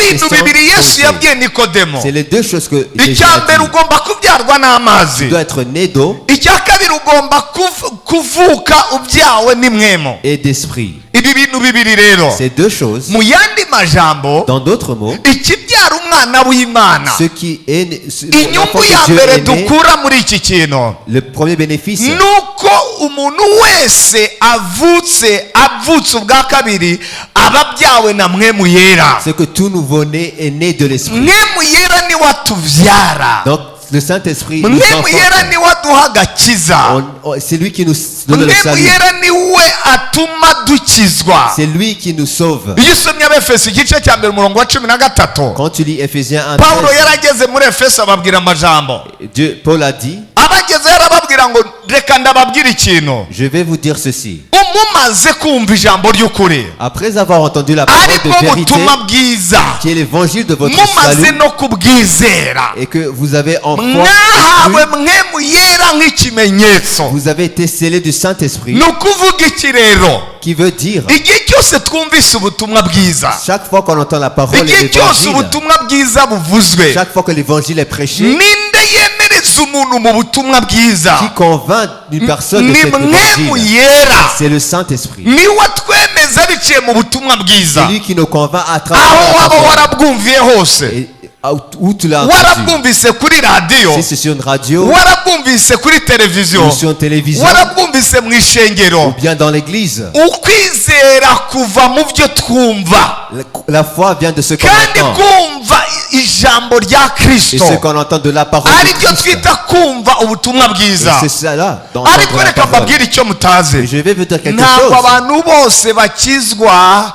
ibintu bibiri Yesu yabwiye Nikodemo. C'est les deux choses que Jésus Icya a mbere dit. ugomba kubyarwa n'amazi. Tu dois être né d'eau Icya kabiri ugomba kuvuka ubyawe n'imwemo. et d'esprit. Ibi bintu bibiri rero, Ces deux choses, mu yandi majambo, dans d'autres mots, ikibyara umwana w'Imana, ce qui est inyungu ya mbere dukura muri iki kintu, le premier bénéfice, nuko umuntu wese avutse ubwa kabiri aba abyawe na mwemu yera. c'est que tout nouveau-né est né de l'esprit. Mwemu yera ni watuvyara. Donc le Saint-Esprit nous Mwemu yera ni waduha agakiza. c'est lui qui nous donne le Mwemu salut. yera ni we atuma dukizwa. C'est lui qui nous sauve. Iyo usomye Abefeso igice cya mbere umurongo wa 13, Quand tu lis Éphésiens 1, Paulo yarageze muri Efeso ababwira amajambo. Paul a dit, Abageze yarababwira ngo reka ndababwira ikintu. je vais vous dire ceci. Mumaze kumva ijambo ry'ukuri, Après avoir entendu la parole ariko de vérité, ubutumwa bwiza, qui est l'évangile de votre mumaze salut, no kubwizera, et que vous avez en foi, mwahawe mwemu yera nk'ikimenyetso. vous avez été scellés du Saint-Esprit, Ni ukuvuga iki rero? qui veut dire, Igihe cyose twumvise ubutumwa bwiza, chaque fois qu'on entend la parole et igihe cyose l'évangile, ubutumwa bwiza buvuzwe, chaque fois que l'évangile est prêché, ninde yemereza umuntu mu butumwa bwiza? qui convainc une personne de Ni cet mwemu évangile, yera. c'est le Saint-Esprit. Niwe twemeza biciye mu butumwa bwiza, C'est lui qui nous convainc à aho travers la waba parole. warabwumviye hose, Et où tu l'as entendu. warabwumvise kuri radiyo, Si c'est sur une radio, warabwumvise kuri televiziyo, ou sur une télévision, warabwumvise mu ishengero. ou bien dans l'église, Ukwizera kuva mu byo twumva, la foi vient de ce qu'on kandi entend. kumva ijambo rya Et Kristo ce qu'on entend de la parole de ari byo Christ. twita kumva ubutumwa Et bwiza. c'est cela dans Ariko la reka parole. mbabwire icyo Et mutazi, je vais vous dire quelque ntabwo chose. abantu bose bakizwa,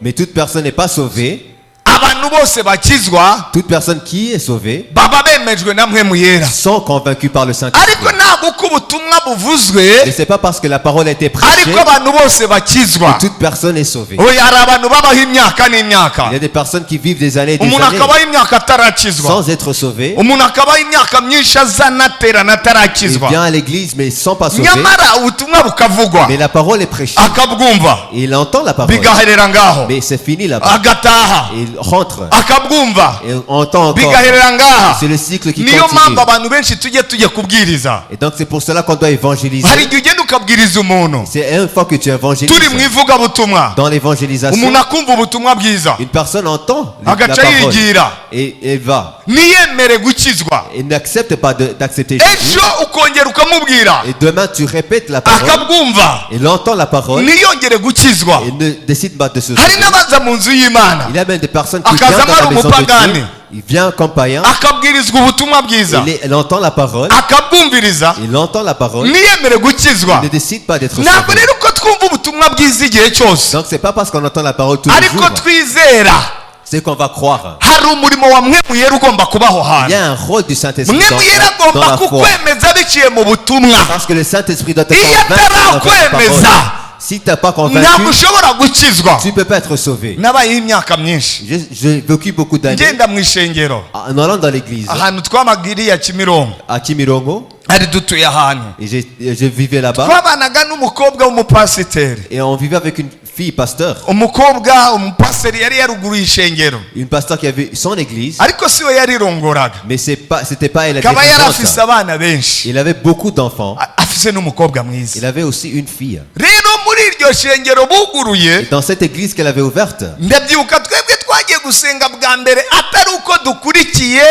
Mais toute personne n'est pas sauvée. abantu bose bakizwa Toute personne qui est sauvée baba bemejwe na mwemu yera. sont convaincus par le Saint-Esprit. Ariko ntabwo uko ubutumwa buvuzwe Et c'est pas parce que la parole a été prêchée ariko abantu bose bakizwa. que toute personne est sauvée. Oya, hari abantu babaho imyaka Il n'imyaka, y a des personnes qui vivent des années et des umuntu années akabaho imyaka atarakizwa, sans être sauvés. umuntu akabaho imyaka myinshi azanaterana Il atarakizwa, vient à l'église mais sans pas sauver. nyamara ubutumwa bukavugwa Mais la parole est prêchée. akabwumva, Et il entend la parole. bigaherera ngaho, Mais c'est fini là-bas. agataha, Et il rentre. akabwumva, Et on entend encore. bigaherera ngaha. C'est le cycle qui Niyo continue. mpamvu abantu benshi tujye kubwiriza. Et donc c'est pour cela qu'on doit évangéliser. Hari igihe ugenda ukabwiriza umuntu, C'est une fois que tu évangélises turi mu ivugabutumwa, dans l'évangélisation, umuntu akumva ubutumwa bwiza une personne entend la agaca parole yigira, et elle va. ntiyemere gukizwa, Et n'accepte pas d'accepter Jésus. ejo ukongera ukamubwira Et demain tu répètes la parole. akabwumva, Il entend la parole ntiyongere gukizwa. et ne décide pas de se Hari sauver. n'abaza mu nzu y'Imana Il y a même des personnes qui Akaza viennent dans la ari maison de umupagani. Dieu. Il vient comme païen. akabwirizwa ubutumwa bwiza, Elle entend la parole. akabwumviriza, Il entend la parole. ntiyemere gukizwa. Il ne décide pas d'être Ntabwo sauvé. rero ko twumva ubutumwa bwiza igihe cyose, Donc c'est pas parce qu'on entend la parole tous les ariko jours. twizera C'est qu'on va croire. hari umurimo wa mwemu yera ugomba kubaho Il hantu. y a un rôle du Saint-Esprit Mwemu yera dans agomba la foi. kukwemeza biciye mu butumwa. Parce que le Saint-Esprit doit te Iyo convaincre dans la atarakwemeza, parole. Si tu n'as pas ntabwo convaincu, ushobora gukizwa. tu ne peux pas être sauvé. Nabayeho imyaka myinshi J'ai vécu beaucoup d'années ngenda mu ishengero, en allant dans l'église ahantu twamagiriye Kimironko, à Kimirongo ari dutuye ahantu et je vivais là-bas twabanaga n'umukobwa w'umupasiteri. et on vivait avec une fille pasteur, Umupasiteri yari yaruguruye ishengero, une pasteur qui avait son église, ariko si we yarirongoraga, mais c'était pas elle. kaba yari était afise présente. abana benshi, Il avait beaucoup d'enfants. afise n'umukobwa Il mwiza. avait aussi une fille. Rero muri iryo shengero buguruye, Et dans cette église qu'elle avait ouverte, ndabyibuka twebwe twagiye gusenga bwa mbere atari uko dukurikiye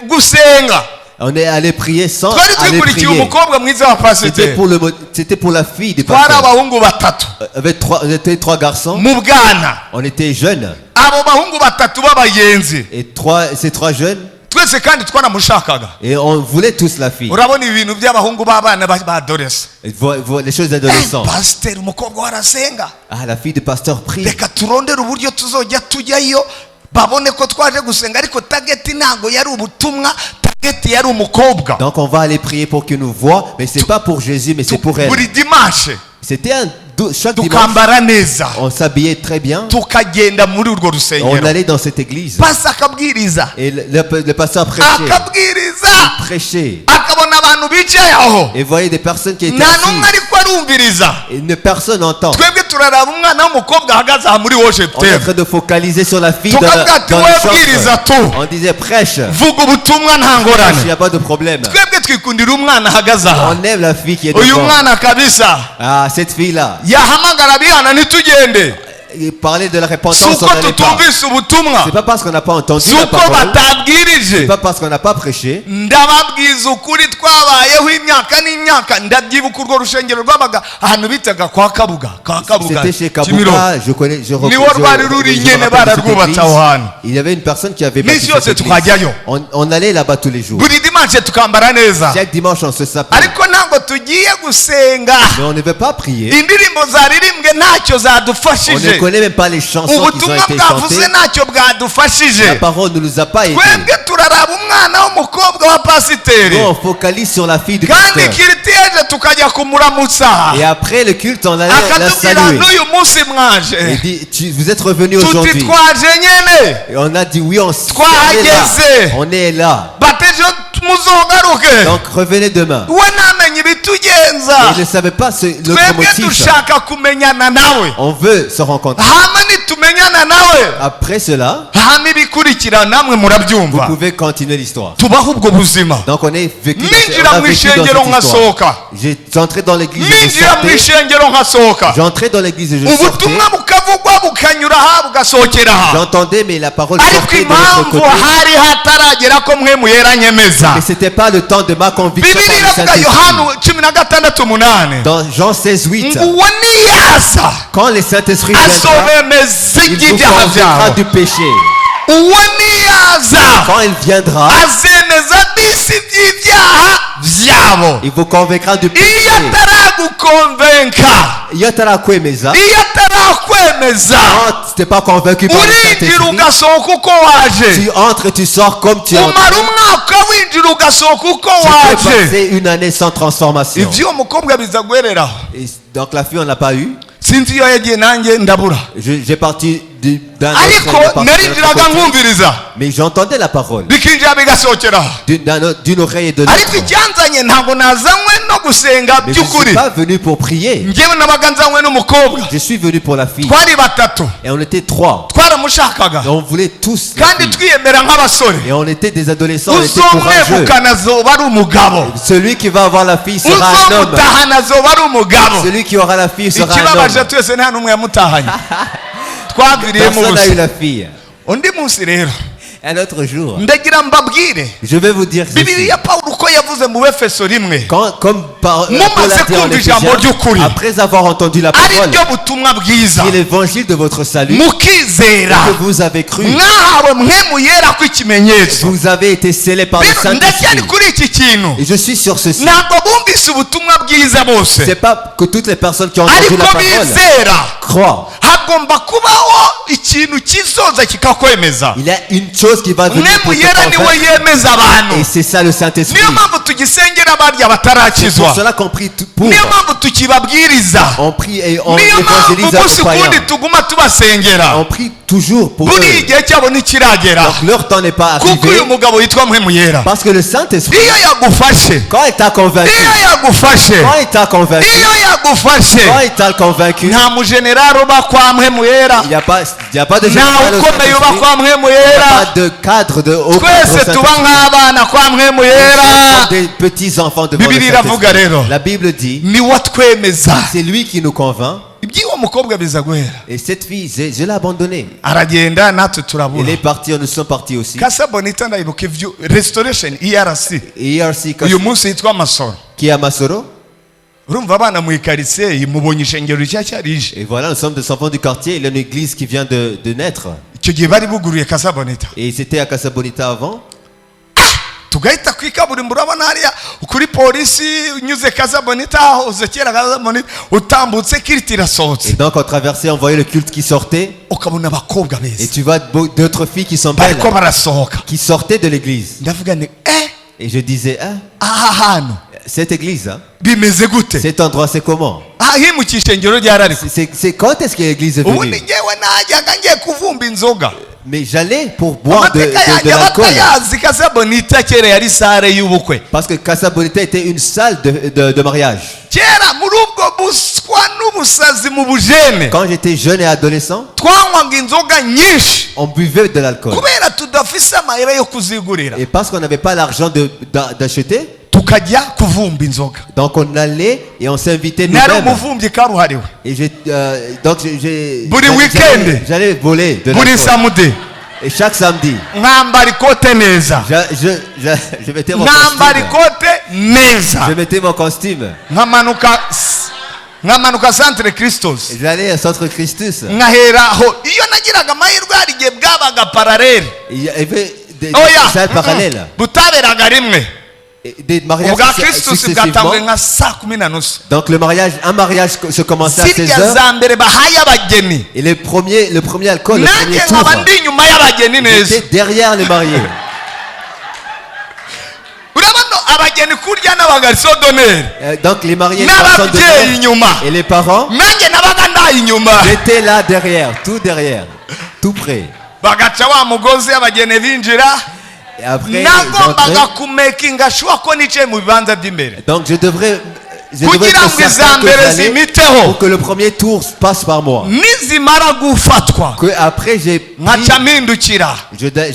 gusenga, on est allé prier sans twari aller twikurikiye prier. umukobwa mwiza wa pasiteri. C'était pour la fille du Twari pasteur. abahungu batatu On était 3 garçons. mu bwana, On était jeunes. abo bahungu batatu b'abayenzi, Et ces 3 jeunes. twese kandi twaramushakaga. Et on voulait tous la fille. Urabona ibintu by'abahungu b'abana badoresa, Et les choses d'adolescents. pasiteri umukobwa warasenga, Ah, la fille du pasteur prie. reka turondere uburyo tuzojya tujyayo babone ko twaje gusenga, ariko tageti ntabwo yari ubutumwa, tageti yari umukobwa. Donc on va aller prier pour qu'ils nous voient. Mais c'est pas pour Jésus, mais c'est pour elle. Buri dimanche C'était chaque dimanche. tukambara neza, On s'habillait très bien. tukagenda muri urwo On rusengero, allait dans cette église. pasi akabwiriza Et le pasteur prêchait. akabwiriza prêchait. akabona abantu bicaye aho Et voyez des personnes qui étaient nta n'umwe assises. ariko arumviriza. Et une personne n'entend. twebwe turaraba umwana w'umukobwa ahagaze aha muri worship On est en team train de focaliser sur la fille dans tukavuga ati le wowe bwiriza chant. tu On disait prêche. vuga ubutumwa nta Il n'y ngorane. a pas de problème. twebwe twikundira umwana ahagaze aha. On aime la fille qui est uyu devant. mwana kabisa Ah, cette fille-là. yahamagara abihana ntitugende. Et parler de la si repentance, on uko n'allait pas. tutumvise ubutumwa, C'est pas parce qu'on n'a pas entendu si la uko parole. batabwirije. C'est pas parce qu'on n'a pas prêché. ndababwiza ukuri twabayeho imyaka n'imyaka. ndabyibuka urwo rushengero rwabaga ahantu bitaga kwa kabuga C'était chez Kimironko. Kabuga, je connais, je Niwo rwari ruri nyene bararwubatse aho hantu. Il y avait une personne qui avait Misi bâti yose cette église. twajyayo. On allait là-bas tous les jours. buri dimanche tukambara neza, Chaque dimanche, on se sapait. ariko ntabwo tugiye gusenga. Mais on ne veut pas prier. indirimbo zaririmbwe ntacyo On ne zadufashije. connaît même pas les chansons qui ont ubutumwa été bwavuze chantées. ntacyo bwadufashije. La parole ne nous a pas aidés. twebwe turaraba umwana w'umukobwa wa pasiteri, Nous, on focalise sur la fille du kandi pasteur. kiriteje tukajya kumuramutsa, Et après le culte, on allait la akatubwira saluer. n'uyu munsi Et mwaje. dit, vous êtes revenu tuti aujourd'hui. twaje nyene, Et on a dit oui, on est Twahageze. là. On est là. bateje muzogaruke. Donc revenez demain. we namenye ibitugenza. Et il ne savait pas notre twebwe motif. dushaka kumenyana nawe, On veut se rencontrer. hama nitumenyana nawe, Après cela, hama ibikurikira namwe vous murabyumva. pouvez continuer l'histoire. tubaho ubwo buzima. Donc on est vécu Ninjira on a mu vécu dans ishengero cette histoire. nkasohoka, J'entrais dans l'église et je ninjira mu sortais. ishengero nkasohoka, J'entrais dans l'église et je sortais. ubutumwa bukavugwa bukanyura aha bugasohokera aha. J'entendais, mais la parole ariko sortait de l'autre impamvu côté. hari hataragera ko mwe muyera nyemeza. Mais c'était pas le temps de ma conviction bibiri par le iravuga yohanu Saint-Esprit. 16:8 Dans Jean 16:8, uwo niyaza quand le Saint-Esprit viendra, azobemeza il vous iby'ibyaha convaincra byabo. du péché. uwo niyaza Quand il viendra, azemeza bisi by'ibyaha byabo. il vous convaincra du iyo péché. ataragukonvenka, Iyo atarakwemeza, iyo atarakwemeza, quand tu n'es pas convaincu par le urinjira Saint-Esprit, ugasohoka uko waje. tu entres et tu sors comme tu es entré. umara umwaka winjira ugasohoka uko Tu peux waje. passer une année sans transformation. iby'uwo mukobwa biza guhereraho. Et donc la fille, on n'a pas eu. sinzi iyo yagiye nanjye ndabura, J'ai parti d'un ariko autre, parti d'un narinjiraga autre côté. nkumviriza Mais j'entendais la parole bikinjira bigasohokera. d'une oreille et de ariko l'autre. icyanzanye ntabwo nazanywe no gusenga Mais je ne by'ukuri. suis pas venu pour prier. njyewe nabaga nzanywe n'umukobwa, Je suis venu pour la fille. twari batatu, Et on était 3. twaramushakaga Et on voulait tous la kandi fille. twiyemera nk'abasore. Et on était des adolescents, on était courageux. uzomwegukana azoba ari umugabo, Celui qui va avoir la fille sera un homme. uzomutahana azoba ari umugabo. Celui qui aura la fille sera un ikibabaje homme. twese nta n'umwe yamutahanye, twaviriyemo Personne n'a eu ubusa. la fille. undi munsi rero Un autre jour, ndagira mbabwire je vais vous dire ceci. bibiliya pawulo uko yavuze mu befeso rimwe, Comme par Mumaze Paul a dit en kumva ijambo Éphésiens, ry'ukuri, après avoir entendu la ari parole, byo butumwa bwiza, qui est l'évangile de votre salut, mukizera, que vous avez cru, mwahawe mwe muyera kw'ikimenyetso. vous avez été scellés par le Rero ndacyari Saint-Esprit. kuri iki kintu, Et je suis sur ceci. ntabwo bumvise ubutumwa bwiza bose, C'est pas que toutes les personnes qui ont entendu la ariko parole bizera. croient. hagomba kubaho ikintu kizoza kikakwemeza. Il y a une chose qui va mwe venir pour te muyera niwe convaincre. yemeza abantu. Et c'est ça le Saint-Esprit. niyo mpamvu tugisengera barya C'est pour batarakizwa, cela qu'on prie pour. niyo mpamvu tukibabwiriza, On prie et on niyo mpamvu évangélise umunsi aux croyants. ukundi tuguma tubasengera. On prie toujours pour buri eux. igihe cyabo ntikiragera, Donc leur temps n'est pas kuko arrivé. uyu mugabo yitwa mpwemu yera. Parce que le Saint-Esprit, iyo yagufashe, quand il t'a convaincu, iyo yagufashe, quand il t'a convaincu, iyo yagufashe, quand il t'a convaincu, nta mujenerali uba kwa mpwemu yera, il n'y a pas de nta général au ukomeye uba Saint-Esprit. kwa mpwemu Il n'y a yera. pas de cadre de haut cadre au twese tuba Saint-Esprit. nk'abana kwa mpwemu yera. Des petits enfants devant le Bibiri iravuga Saint-Esprit. rero, La Bible dit, niwe atwemeza. c'est lui qui nous convainc. iby'uwo mukobwa biza guhera, Et cette fille, je l'ai abandonnée. aragenda natwe Elle turabura. est partie, nous sommes partis aussi. Kasa Bonita ndayibuka ibyo restoration ERC Et ERC, uyu munsi yitwa Masoro. qui est à Masoro. urumva abana mu ikaritsiye mubonye ishengero rishyashya rije, Et voilà, nous sommes des enfants du quartier. Il y a une église qui vient de naître. icyo gihe bari buguruye Kasa Bonita, Et c'était à Casabonita avant. tugahita ku ikaburimbo urabona hariya kuri polisi unyuze Kasa Bonita hoze kera Kasa Bonita, utambutse kiriti Et irasohotse donc, on traversait, on voyait le culte qui sortait. ukabona abakobwa Et beza tu vois d'autres filles qui sont belles, bariko barasohoka. qui sortaient de l'église. ndavuga ni Et je disais, ah, aha hantu cette église, hein, bimeze gute, cet endroit, c'est comment? aha himukisha ishengero ryarariko. C'est quand est-ce que l'église est ubundi venue? ngewe najyaga ngiye kuvumba inzoga, Mais j'allais pour boire de amateka yanjye l'alcool. abatayazi Casabonita kera yari sare y'ubukwe. Parce que Casa Bonita était une salle de mariage. Kera muri ubwo buswa n'ubusazi mu bujene Quand j'étais jeune et adolescent, twanywaga inzoga nyinshi on buvait de l'alcool. kubera tudafise amahera yo kuzigurira, Et parce qu'on n'avait pas l'argent d'acheter, tukajya kuvumba inzoga. donc on allait et on s'invitait Nari nous-mêmes. umuvumvyi karuhariwe Et Buri weekend. j'allais voler de buri l'alcool. samude Et chaque samedi, nkambara ikote neza, je mettais mon nkambara costume. ikote neza, Je mettais mon costume. nkamanuka Centre Christos, Et j'allais à Centre Christus. nkaheraho. Iyo nagiraga amahirwe hari igihe bwabaga paralele, Il y avait des oya salles parallèles. butaberaga rimwe. Et des mariages ubwa Christos bwatanguye successivement. nka saa 10:30. Donc un mariage se commençait à 16 zirya heures. za mbere bahaye abageni, Et le premier alcool, le nanjye premier nkaba tour, ndi inyuma y'abageni neza. j'étais derrière les mariés. urabona abageni kurya n'abagariso doneri Donc les mariés, les n'ababyeyi personnes de mère inyuma, et les parents, nanjye nabaga ndaye inyuma. j'étais là derrière, tout près. bagaca wa mugozi abageni binjira, Et après, nagombaga j'entrais. kumekinga shuwa ko nicaye mu bibanza by'imbere Donc je devrais kugira ngo être iza certain que mbere j'allais zimiteho, pour que le premier tour passe par moi. nizimara gufatwa Que après j'ai nkaca mpindukira,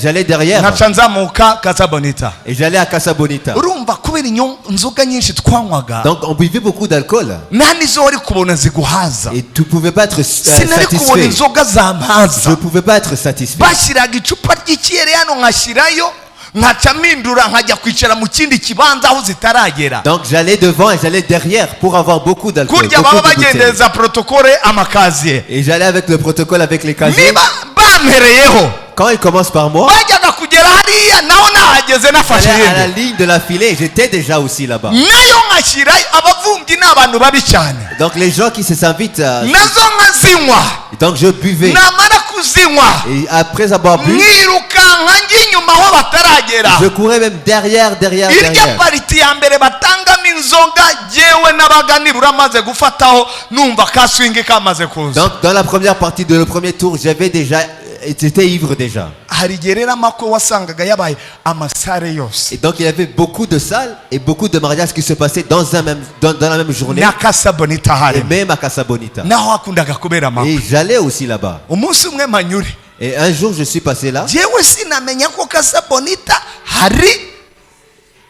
j'allais derrière nkaca nzamuka Casabonita. et j'allais à Casa Bonita. urumva kubera inzoga nyinshi twanywaga, Donc on buvait beaucoup d'alcool nta nizo wari kubona ziguhaza. et tu pouvais pas être sinari kubona satisfait. inzoga Je zampaza. pouvais pas être satisfait. bashyiraga icupa ry'ikiyeri hano nkashyirayo, nkaca mpindura nkajya kwicara mu kindi kibanza aho zitaragera. Donc j'allais devant et j'allais derrière pour avoir beaucoup d'alcool. kurya Beaucoup baba de bouteilles. bagendeza protokole amakaziye, Et j'allais avec le protocole avec les casiers. niba bampereyeho Quand il commence par moi, bajyaga kugera hariya naho nahageze nafashe j'allais à la yende, ligne de la filée. J'étais déjà aussi là-bas. nayo nkashyirayo. abavumyi ni abantu babi cyane, Donc les gens qui s'invitent, nazo nkazinywa, donc je buvais. namara kuzinywa Et après avoir bu, mwirukanka njya inyuma aho bataragera. je courais même derrière. irya pariti ya mbere batangamo inzoga, jyewe nabaga nibura amaze gufataho numva ka swingi kamaze kuza. Donc dans la première partie de le premier tour, j'étais ivre déjà. hari igihe rero amakwe wasangaga yabaye amasare yose Et donc il y avait beaucoup de salles et beaucoup de mariages qui se passaient dans la même journée. na Casabonita Et harimo, même à Casa Bonita. naho hakundaga kubera amakwe. Et j'allais aussi là-bas. umunsi umwe manyure, Et un jour je suis passé là. jyewe sinamenya ko Casabonita hari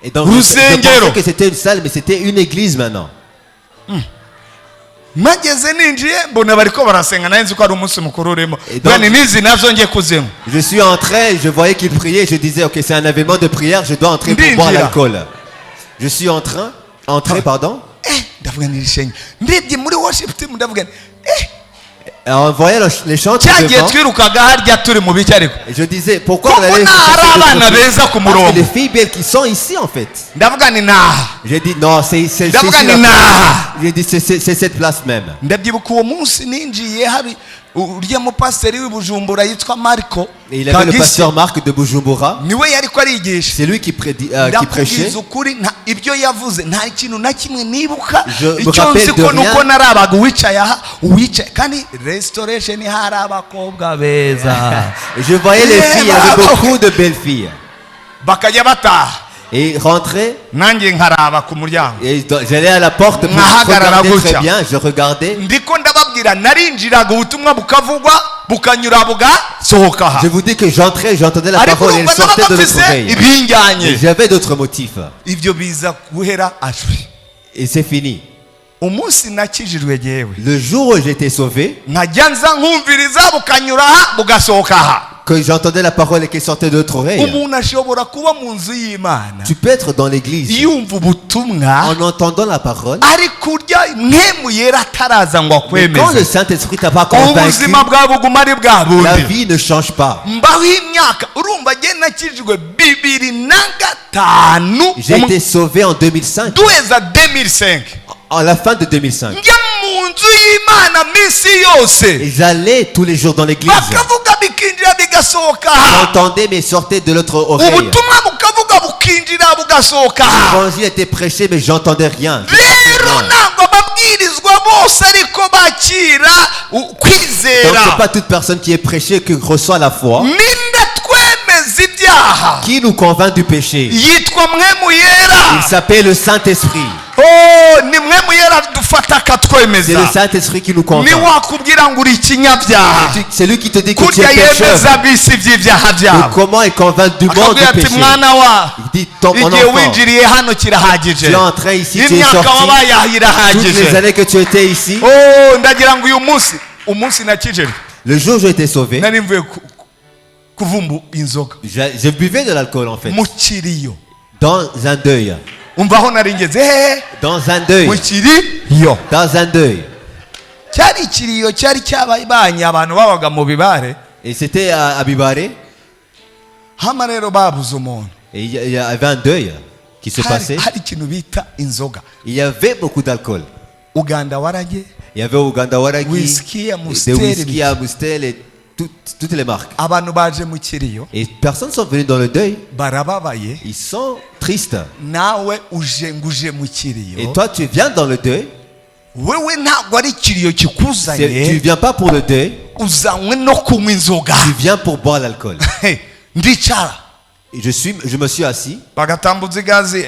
Et donc je Rusengero. pensais que c'était une salle, mais c'était une église maintenant. mageze ninjiye mbona bariko barasenga, nayo nzi ko ari umunsi mukuru urimo. Et donc- bwani nizi nazo ngiye kuzinywa. Je suis entré, je voyais qu'ils priaient, je disais ok c'est un événement de prière, je dois entrer pour boire Ndinjira. l'alcool. Je suis entré pardon. ndavuga nirishenge, ndebye muri worship team ndavuga En voyant les chants cyagiye devant, twirukaga harya turi mu biki ariko et je disais pourquoi Koko on allait na chercher hari d'autres abana filles? beza ku Parce murongo. que les filles belles qui sont ici en fait. ndavuga ni naha. J'ai dit non, c'est ici ndavuga la ni place. naha. J'ai dit c'est cette place même. ndabyibuka uwo munsi ninjiye hari urya mupasiteri w'i Bujumbura yitwa Marco Et il avait le pasteur Marc de Bujumbura. niwe yariko arigisha. C'est lui qui prêchait. ndakubwiza ukuri ibyo yavuze nta kintu na kimwe nibuka. Je me icyo rappelle nzi de ko rien. nuko narabaga uwicaye aha uwicaye kandi restoration hari abakobwa beza Et je voyais les filles, il y avait beaucoup de belles filles. bakajya bataha, Et ils rentraient, nanjye nkaraba ku muryango. et j'allais à la porte pour Nahagarara regarder gutya. très bien, je regardais. ndiko ndababwira narinjiraga ubutumwa bukavugwa bukanyura bugasohoka aha. Je vous dis que j'entrais, j'entendais la ariko parole et elle urumva sortait de nabaga notre mfise oreille. ibinjyanye. Et j'avais d'autres motifs. ibyo biza guhera ashwi. Et c'est fini. umunsi nakijijwe jyewe Le jour où j'étais sauvé, nkajya nza nkumviriza bukanyura aha bugasohoka aha. que j'entendais la parole et qu'elle sortait de notre oreille, umuntu ashobora kuba mu nzu y'Imana tu peux être dans l'église yumva ubutumwa en entendant la parole. ari kurya mwemu yera ataraza ngo Mais quand le akwemeze, Saint-Esprit t'a pas convaincu, ubuzima bwa buguma ari bwa la bundi. vie ne change pas. mbaho imyaka urumva jye nakijijwe 2005 J'ai été sauvé en 2005, duheza 2005 à la fin de 2005. njya mu nzu y'Imana minsi yose Et j'allais tous les jours dans l'église. bakavuga bikinjira bigasohoka aha. J'entendais mais sortait de l'autre oreille. ubutumwa bukavuga bukinjira bugasohoka aha. L'évangile était prêché mais j'entendais rien. rero ntabwo ababwirizwa bose ariko bakira Donc kwizera. c'est pas toute personne qui est prêchée qui reçoit la foi. niba icyaha qui nous convainc du péché. yitwa mwemu yera. Il s'appelle le Saint-Esprit. Oh, ni mwemu yera dufata C'est akatwemeza. le Saint-Esprit qui nous Ni convainc. wakubwira ngo uri ikinyabyaha. C'est lui qui te dit que tu Kurya es pécheur. yemeza bisi by'ibyaha Mais byawe. comment il convainc du monde Akabwira du ati péché? mwana wa Il dit, mon igihe enfant, winjiriye hano kirahagije. tu es entré ici, tu es Imyaka sorti. wabaye aha Toutes les irahagije. années que tu étais ici, Oh, ndagira ngo umunsi nakijijwe le jour où j'ai été sauvé, nari mvuye kuvumba inzoga je buvais de l'alcool en fait. mu kiriyo. Dans un deuil. Umva aho nari ngeze hehe Dans un deuil. mu kiriyo. Dans un deuil. cyari ikiriyo cyari cyabanye abantu babaga mu bibare. Et c'était à Bibare. Hama rero babuze umuntu. Et il y avait un deuil qui se passait. Hari ikintu bita inzoga. Il y avait beaucoup d'alcool. Uganda warage, Il y avait Uganda Waragi, whisky ya des Mustel. whisky à Mustel et toutes les marques. Abantu baje mu kiriyo Et personne ne sont venus dans le deuil. barababaye. Ils sont tristes. Nawe uje mu kiriyo. Et toi, tu viens dans le deuil. Wewe ntabwo ari ikiriyo Tu kikuzanye, viens pas pour le deuil. uzanywe no kunywa inzoga. Tu viens pour boire l'alcool. Ndicara Et je me suis assis bagatambuza igazi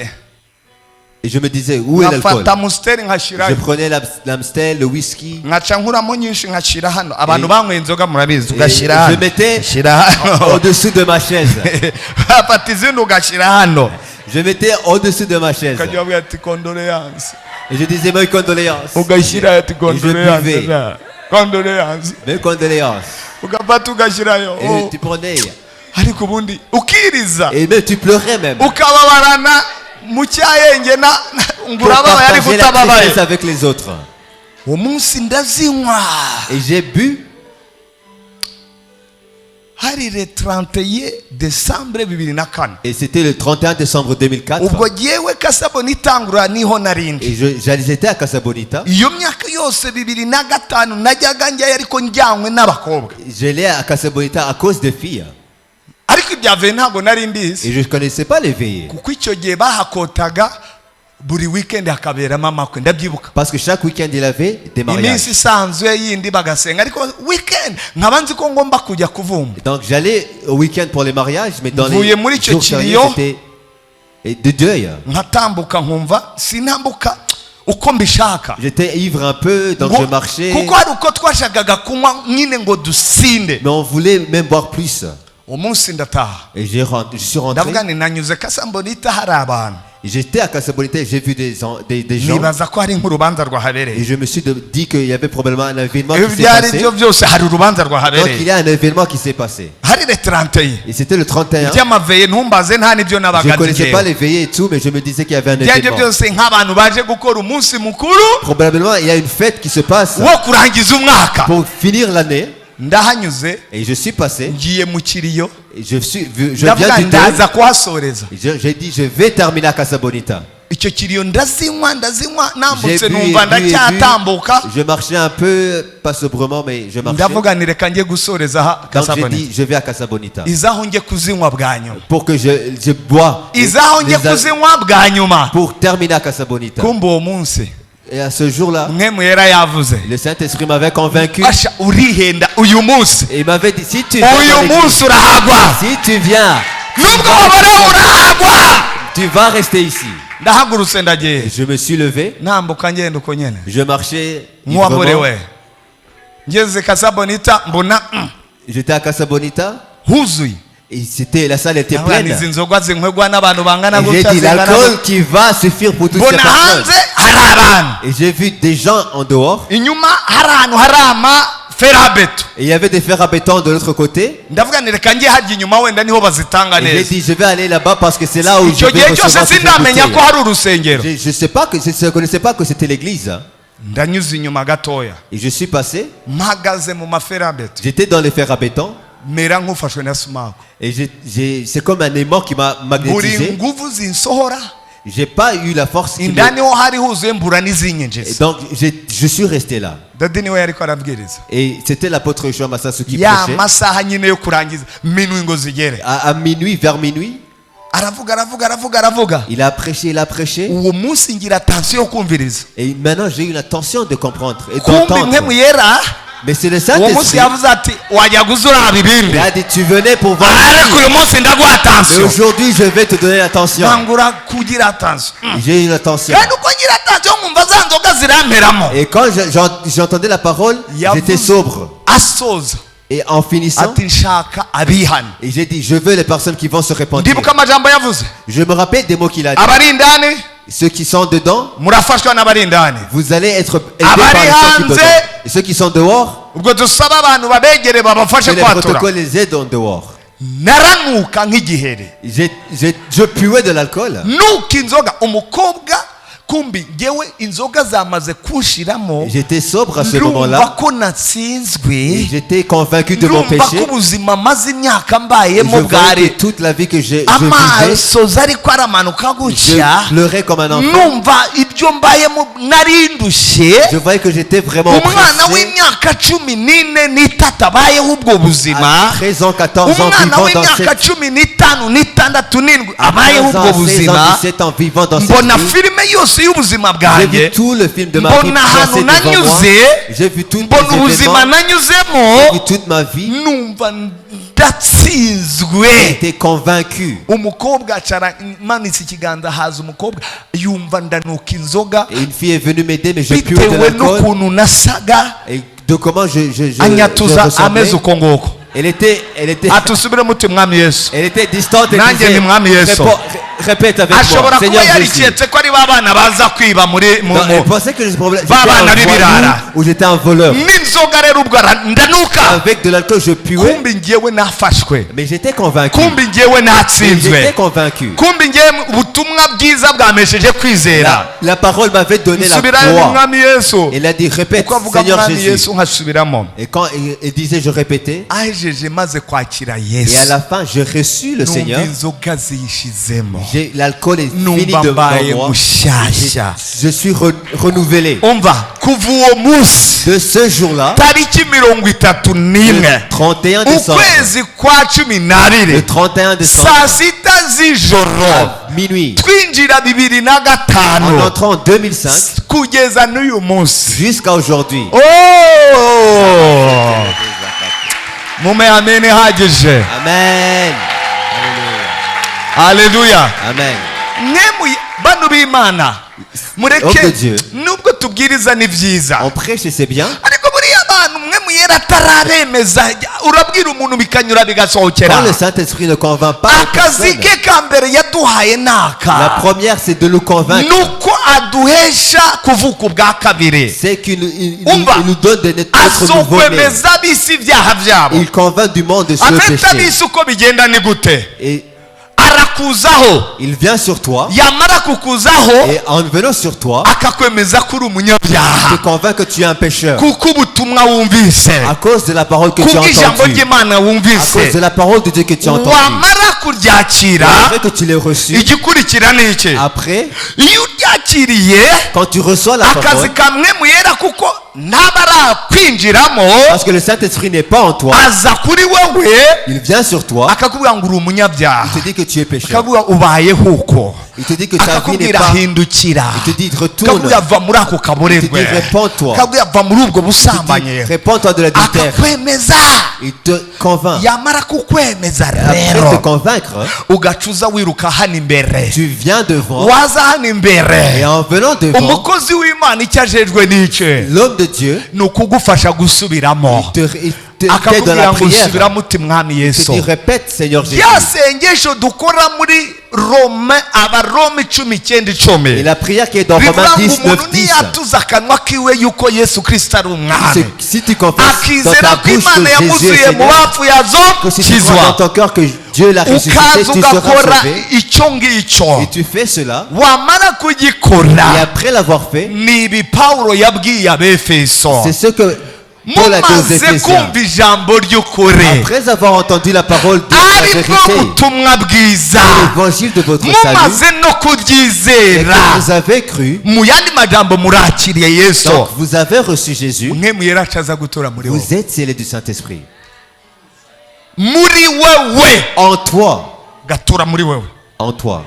et je me disais, où est l'alcool? nkafata Mustel Je nkashirayo, prenais l'Amstel, le whisky. nkaca nkuramo nyinshi nkashira hano. Abantu banyweye inzoga murabizi, Et ugashira je hano, mettais ugashyira hano, au-dessous de ma chaise. bafata izindi ugashyira hano, Je mettais au-dessus de ma chaise. ukajya wabwira ati condoléance, Et je disais mes condoléances. ugashyira ati condoléance, buvais. condoléance, Mes condoléances. ugafata ugashyirayo. Et tu prenais. Ariko ubundi ukiriza Et même tu pleurais même. ukababarana mu cyayenge Pour ngurababaye ariko partager la utababaye. tristesse avec les autres. uwo munsi ndazinywa. Et j'ai bu. hari le 31 Desambre 2004. Et c'était le 31 décembre 2004. ubwo jyewe Kasaboni itangura niho narindi. Et j'étais à Casabonita. iyo myaka yose 2005 najyaga njyayo ariko njyanywe n'abakobwa. J'allais à Casabonita à cause des filles. ariko ibyavuye ntabwo nari mbizi, Et je ne connaissais pas les veillées. kuko icyo gihe bahakotaga buri weekend hakaberamo amakwe, ndabyibuka. Parce que chaque week-end, il avait des mariages. iminsi isanzwe yindi bagasenga, ariko weekend nkaba nzi ko ngomba kujya kuvumba. Donc j'allais au week-end pour les mariages, mais dans Mvuye les muri icyo jours fériés, kiriyo, c'était de deuil. nkatambuka nkumva sinambuka uko mbishaka. J'étais ivre un peu, donc je marchais. kuko hari uko twashakaga kunywa nyine ngo dusinde. Mais on voulait même boire plus. umunsi ndataha, Et je suis rentré. ndavuga ni nanyuze Kasambonita hari abantu, J'étais à Casabonita et j'ai vu des gens. nibaza ko hari nk'urubanza Et rwahabereye. je me suis dit qu'il y avait probablement un événement iyo qui s'est byari passé. byo byose hari urubanza Donc il rwahabereye. y a un événement qui s'est passé. hari le 31 Et c'était le 31. by'amaveye, ntumbaze nta n'ibyo Je ne nabaga connaissais pas nzi. les veillées et tout, mais je me disais qu'il y avait un ibyo événement. byose nk'abantu baje gukora umunsi mukuru Probablement, il y a une fête qui se passe wo kurangiza umwaka. pour finir l'année. ndahanyuze Et je suis passé. ngiye mu kiriyo, Et je viens ndavuga du deuil. ndaza kuhasoreza. J'ai dit, je vais terminer à Casabonita. icyo kiriyo ndazinywa J'ai nambutse bu, numva et bu, et bu. ndacyatambuka. Je marchais un peu, pas sobrement, mais je marchais. ndavuga ni reka njye gusoreza aha Donc j'ai Kasabonita. dit, je vais à Casabonita. izaho njye kuzinywa bwa nyuma, Pour que je bois. izaho njye Les- kuzinywa bwa nyuma. Pour terminer à Casabonita. kumbe uwo munsi Et à ce jour-là, mwemu yera yavuze, le Saint-Esprit m'avait convaincu. asha urihenda uyu munsi, Et il m'avait dit, si tu viens, uyu dans l'église, munsi urahagwa, si tu viens, nubwo wabona urahagwa. tu vas rester ici. ndahagurutse Et ndagiye, je me suis levé. nambuka ngenda uko nyene Je marchais. nk'uwaborewe. ngeze Kasabonita mbona J'étais à Casabonita. huzuye. Et la salle était Ndavuga ni pleine. izi nzoga zinywegwa n'abantu bangana Et j'ai gutya dit, zingana l'alcool qui va suffire pour toutes ces mbona personnes. hanze hari abantu, Et j'ai vu des gens en dehors. inyuma hari ahantu hari amaferabeto. Et il y avait des fers à béton de l'autre côté. ndavuga ni reka njye harya inyuma wenda niho bazitanga Et j'ai neza. dit, je vais aller là-bas parce que c'est là où je icyo vais gihe cyose recevoir toutes les sindamenya ko bouteilles. hari urusengero. Je sais pas que je ne connaissais pas que c'était l'église. Hein. ndanyuze inyuma gatoya, Et je suis passé. mpagaze mu maferabeto, J'étais dans les fers à béton. mera nk'ufashwe na sumaku. Et c'est comme un aimant qui m'a buri magnétisé. nguvu zinsohora, J'ai pas eu la force. indani ho hari huzuye mbura Et n'izinyinjiza. donc je suis resté là. dadi niwe yariko arabwiriza Et c'était l'apôtre Jean Massasu qui ya prêchait. masaha nyine yo kurangiza minwi ngo zigere. À minuit, vers minuit, aravuga il a prêché. uwo munsi ngira atansiyo yo kumviriza. Et maintenant j'ai eu l'intention de comprendre et kumbe d'entendre. impemu yera Mais c'est le uwo munsi Saint-Esprit yavuze ati wajyaga uza uraba ibindi qui a dit tu venais pour voir. ariko uyu munsi ndaguha Mais atansiyo aujourd'hui je vais te donner l'attention. nkangura kugira atansiyo J'ai une attention. kandi uko ngira atansiyo nkumva za nzoga ziramperamo Et quand j'entendais la parole, j'étais sobre. asoza Et en finissant, ati nshaka abihane et j'ai dit je veux les personnes qui vont se repentir. ndibuka amajambo yavuze Je me rappelle des mots qu'il a dit. abari indani Ceux qui sont dedans, murafashwa n'abari indani vous allez être aidés Abari par les gens qui hanze. dedans. Et ceux qui sont dehors, ubwo dusaba abantu babegere babafashe que les kwatura protocoles les aident en dehors. naranuka nk'igihere Je puais de l'alcool. nuka inzoga umukobwa kumbi ngewe inzoga zamaze kunshiramo J'étais sobre à ce ndumva moment-là. ko natsinzwe J'étais convaincu de mon ndumva ko péché. ubuzima maze imyaka Et mbayemo je voyais bwari que toute la vie que je vivais, amasozi ariko aramanuka gutya je pleurais comme un enfant. numva ibyo mbayemo nari ndushye Je voyais que j'étais vraiment umwana oppressé. w'imyaka 14 abayeho ubwo buzima À 13 ans, 14 ans, umwana vivant dans w'imyaka cette... 15 n'itandatu n'indwi À abayeho 15 ubwo ans, 16 ans, buzima 17 ans, vivant dans cette mbona vie. filime yose y'ubuzima J'ai bwanjye vu tout le film de ma vie mbona passer ahantu devant moi. nanyuze J'ai vu tous mbona les ubuzima événements. nanyuzemo J'ai vu toute ma vie. numva ndatsinzwe J'étais convaincu. umukobwa acara manitse ikiganza haza umukobwa yumva ndanuka inzoga Et une fille est venue m'aider, mais je puais de bitewe l'alcool. n'ukuntu nasaga Et de comment je anyatuza ressemblais. ameze uko nguko Elle était atusubire muti mwami yesu elle était distante et Nanjye disait, ndi mwami Yesu. répète avec moi, ashobora kuba Seigneur Jésus. yariketse ko ari ba bana baza kwiba muri Non, elle pensait que j'étais Baba un nabibirara. voyou ou j'étais un voleur. n'inzoga rero ubwo ndanuka Avec de l'alcool, je puais, kumbi ngewe nafashwe mais j'étais convaincu. kumbi ngewe natsinzwe J'étais convaincu. kumbi ngewe ubutumwa bwiza bwamesheje kwizera La parole m'avait donné la nsubirayo foi. mwami yesu Elle a dit, répète, uko avuga Seigneur mwami Jésus. yesu nkasubiramo Et quand il disait, je répétais, ahejeje maze kwakira et à yesu la fin, je reçus le Seigneur. numva inzoga ziyishizemo L'alcool est fini numva devant mbaye moi. mushyashya Je suis renouvelé. umva kuva uwo munsi De ce jour-là, tariki 31 le 31 décembre, ukwezi kwa cumi n'abiri le 31 décembre, saa sita z'ijoro à minuit, twinjira 2005 en entrant en 2005, kugeza n'uyu munsi jusqu'à aujourd'hui. Oh! mume amen ihagije Amen. haleluya Amen. mwe bano b'imana Homme de mureke Dieu. nubwo tubwiriza ni byiza On prêche et c'est bien. ariko buriya abantu mwe muyera atararemeza urabwira umuntu bikanyura Quand bigasohokera le Saint-Esprit ne convainc pas les akazi personnes, ke ka mbere yaduhaye la naka première c'est de nous convaincre. nuko aduhesha kuvuka ubwa kabiri C'est qu'il Umva. nous donne de notre nouveau-né. azokwemeza ab'isi ibyaha byabo Il convainc du monde de ce afite péché. ab'isi uko bigenda ni gute Et arakuzaho il vient sur toi. yamara kukuzaho Et en venant sur toi, akakwemeza ko uri il umunyabyaha te convainc que tu es un pécheur. kuko ubutumwa wumvise À cause de la parole que tu as kuko ijambo entendue. ry'imana À wumvise cause de la parole de Dieu que tu as entendue. wamara kuryakira Après que tu l'aies reçu, igikurikira ni iki après, iyo uryakiriye quand tu reçois la akazi parole, kamwe muyera kuko n'abarakwinjiramo parce que le Saint-Esprit n'est pas en toi, aza kuri wowe il vient sur toi, akakubwira ngo uri umunyabyaha il te dit que tu es pécheur. akakubwira ubayeho uko Il te dit que ta vie n'est akakubwira pas. hindukira Il te dit retourne. akakubwira va muri ako Il te kaborerwe dit répands-toi. akakubwira va muri ubwo Il te busambanyi dit répands-toi de la terre. akakwemeza Il te convainc. yamara kukwemeza Après te rero convaincre, ugacuza wiruka hano imbere tu viens devant. waza hano Et imbere en venant devant, umukozi w'imana icyo ajejwe n'iki l'homme de Dieu, ni ukugufasha gusubiramo il t'aide dans akakubwira la ngo prière. usubiramo uti mwami Il te yesu dit répète Seigneur Jésus. rya sengesho dukora muri rome abarome 19:10 Et la prière qui est dans Romains rivuga ngo 10, 9, umuntu 10. niyatuza akanwa kiwe yuko yesu kristo ari umwami Si tu confesses dans akizera ta ko bouche imana que Jésus est yamuzuye mu Seigneur, bapfu yazo que si tu crois dans kizwa ton cœur que Dieu l'a ressuscité, ukaza tu seras ugakora sauvé. icyo ngicyo Et tu fais cela. wamara Et kugikora après l'avoir fait, ni ibi pawulo yabwiye abefeso c'est ce que Paul a dit aux mumaze Éphésiens. kumva ijambo ry'ukuri Après avoir entendu la parole de la ari bwo vérité, butumwa bwiza l'évangile de votre salut, mumaze no et kuryizera que vous avez cru, mu yandi majambo murakiriye yesu donc vous avez reçu Jésus, mwe muyera acaza gutura muri wowe vous êtes scellés du Saint-Esprit. muri wewe En toi, gatura muri wewe en toi.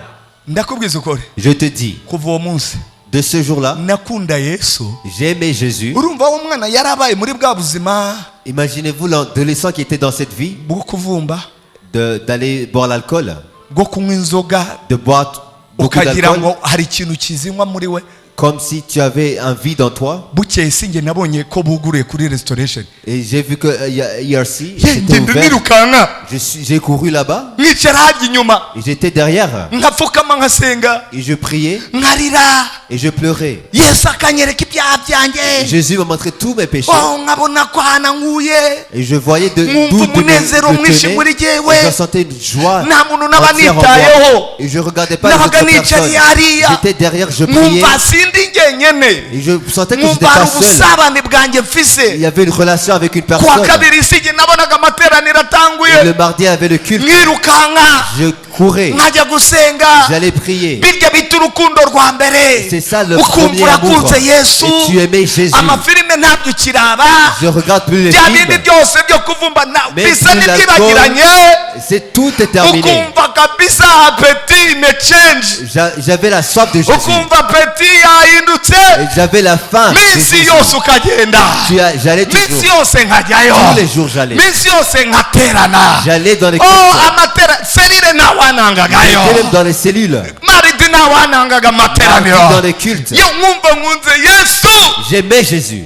ndakubwiza ukuri Je te dis, kuva uwo munsi de ce jour-là, nakunda Yesu. j'ai aimé Jésus. Urumva wa mwana yarabaye muri bwa buzima Imaginez-vous l'adolescent qui était dans cette vie, bwo kuvumba, d'aller boire l'alcool, bwo kunywa inzoga, de boire beaucoup ukagira d'alcool, ngo hari ikintu kizinywa muri we. comme si tu avais un vide en toi. Bukeye sinjye nabonye ko buguruye kuri restoration. Et j'ai vu que ERC Ye, était ngenda ouvert. nirukanka J'ai couru là-bas nkicara harya inyuma et j'étais derrière nkapfukama nkasenga et je priais nkarira. et je pleurais. Yesu akanyereka ibyaha byanjye, Jésus m'a montré tous mes péchés oh nkabona ko hanankuye, et je voyais Mwumva d'où umunezero mwinshi tenait. muri jyewe. Je sentais une joie nta muntu naba entière en nitayeho, moi. Et je regardais pas les nabaga autres personnes. nicariye hariya, J'étais derrière, je priais nkumva sindi njyenyene, et je sentais que j'étais nkumva hari pas seul. ubusabane bwanjye Il mfise. y avait une relation avec une kuwa personne. kabiri sinjye nabonaga amateraniro Et atanguye, le mardi avait le culte. nkirukanka Je courais, nkajya gusenga. j'allais prier. Birya bita urukundo rwa mbere, C'est ça le ukumva premier amour. urakunze Yesu. Et tu aimais Jésus. amafilime ntabyo ukiraba, Je regarde plus les bya bindi films. byose byo kuvumba Mais bisa plus n'ibyibagiranye, C'est tout est terminé. ukumva kabisa apeti ine change, J'avais la soif de Jésus. ukumva apeti yahindutse, Et j'avais la faim de minsi Jésus. yose ukagenda, J'allais minsi toujours. yose nkajyayo, Tous les jours j'allais. minsi yose nkaterana. J'allais dans les Oh, cultes. amatera serire nawanangagayo, J'étais même dans les cellules. maridi nawanangaga Dans amateraniro, les cultes. yo nkumva nkunze Yesu. J'aimais Jésus.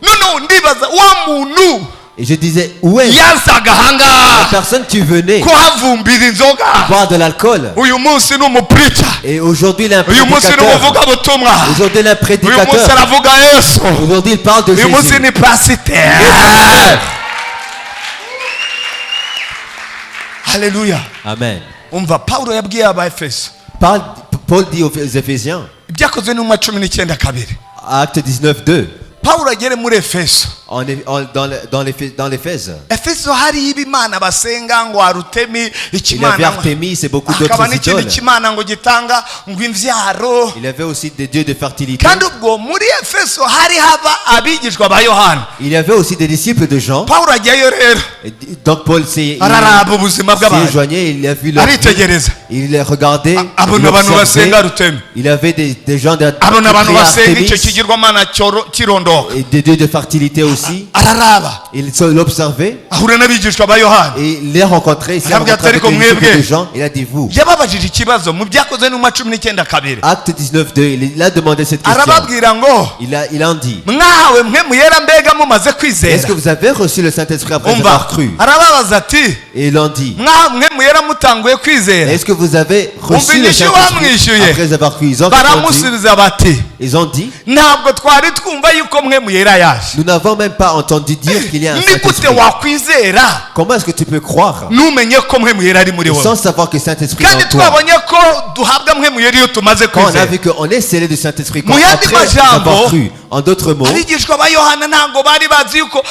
noneho ndibaza wa muntu Et je disais, où est yazaga la ahangaha personne qui venait kuhavumbira inzoga, boire de l'alcool? uyu munsi ni umupurica, Et aujourd'hui il est un uyu munsi ni prédicateur. umuvugabutumwa, Aujourd'hui il est un uyu munsi prédicateur. aravuga Yesu, Aujourd'hui il parle de uyu munsi Jésus. ni pasiteri. haleluya. Amen. umva Pawulo yabwiye Abaefeso, Paul dit aux Éphésiens, ibyakozwe n'umwa 19:2, acte 19:2, Pawulo agere muri Efeso. dans l'Éphèse. Efeso hariyo ibimana basenga ngo Arutemi Il y avait ikimana, Artémis et beaucoup hakaba d'autres n'ikindi idoles. kimana ngo gitanga ngo imvyaro. Il y avait aussi des dieux de fertilité. kandi ubwo muri Efeso hari haba abigishwa ba Yohana. Il y avait aussi des disciples de Jean. Pawulo ajyayo rero Et donc Paul s'est araraba ubuzima bw'abantu, éloigné, il a vu leur vie. aritegereza, Il les regardait, abona il abantu observait. basenga Arutemi, Il avait des gens de abona abantu priaient basenga icyo Artémis kigirwamana kirondoka, et des dieux de fertilité aussi. araraba Il l'observait ahura n'abigishwa ba Yohana, et il les rencontrait. Il s'est Arabwira rencontré ati, avec les ariko disciples de mwebwe, Jean. Il a dit vous. yababajije ikibazo mu byakozwe n'umwa 19:2, Acte 19:2, il a demandé cette question. arababwira ngo Il en dit, mwahawe mwe muyera mbega mumaze est-ce kwizera. que vous avez reçu le Saint-Esprit après umva avoir cru? arababaza ati Et il en dit, mwahawe mwe muyera mutanguye kwizera. est-ce que vous avez reçu le Umvinishe Saint-Esprit wamwishuye. après avoir cru? Ils ont répondu, baramusubiza bati ntabwo twari twumva yuko mwe muyera yaje. nous n'avons même pas entendu dire qu'il y a un ni gute Saint-Esprit. wakwizera Comment est-ce que tu peux croire numenye ko mwe muyera ari muri wowe, sans savoir que le Saint-Esprit est kandi en toi? twabonye ko duhabwa mwe muyera iyo tumaze Quand on a kwizera. vu qu'on est scellé du Saint-Esprit quand Mu yandi après majambo, avoir cru. En d'autres mots, abigishwa ba Yohana ntabwo bari bazi yuko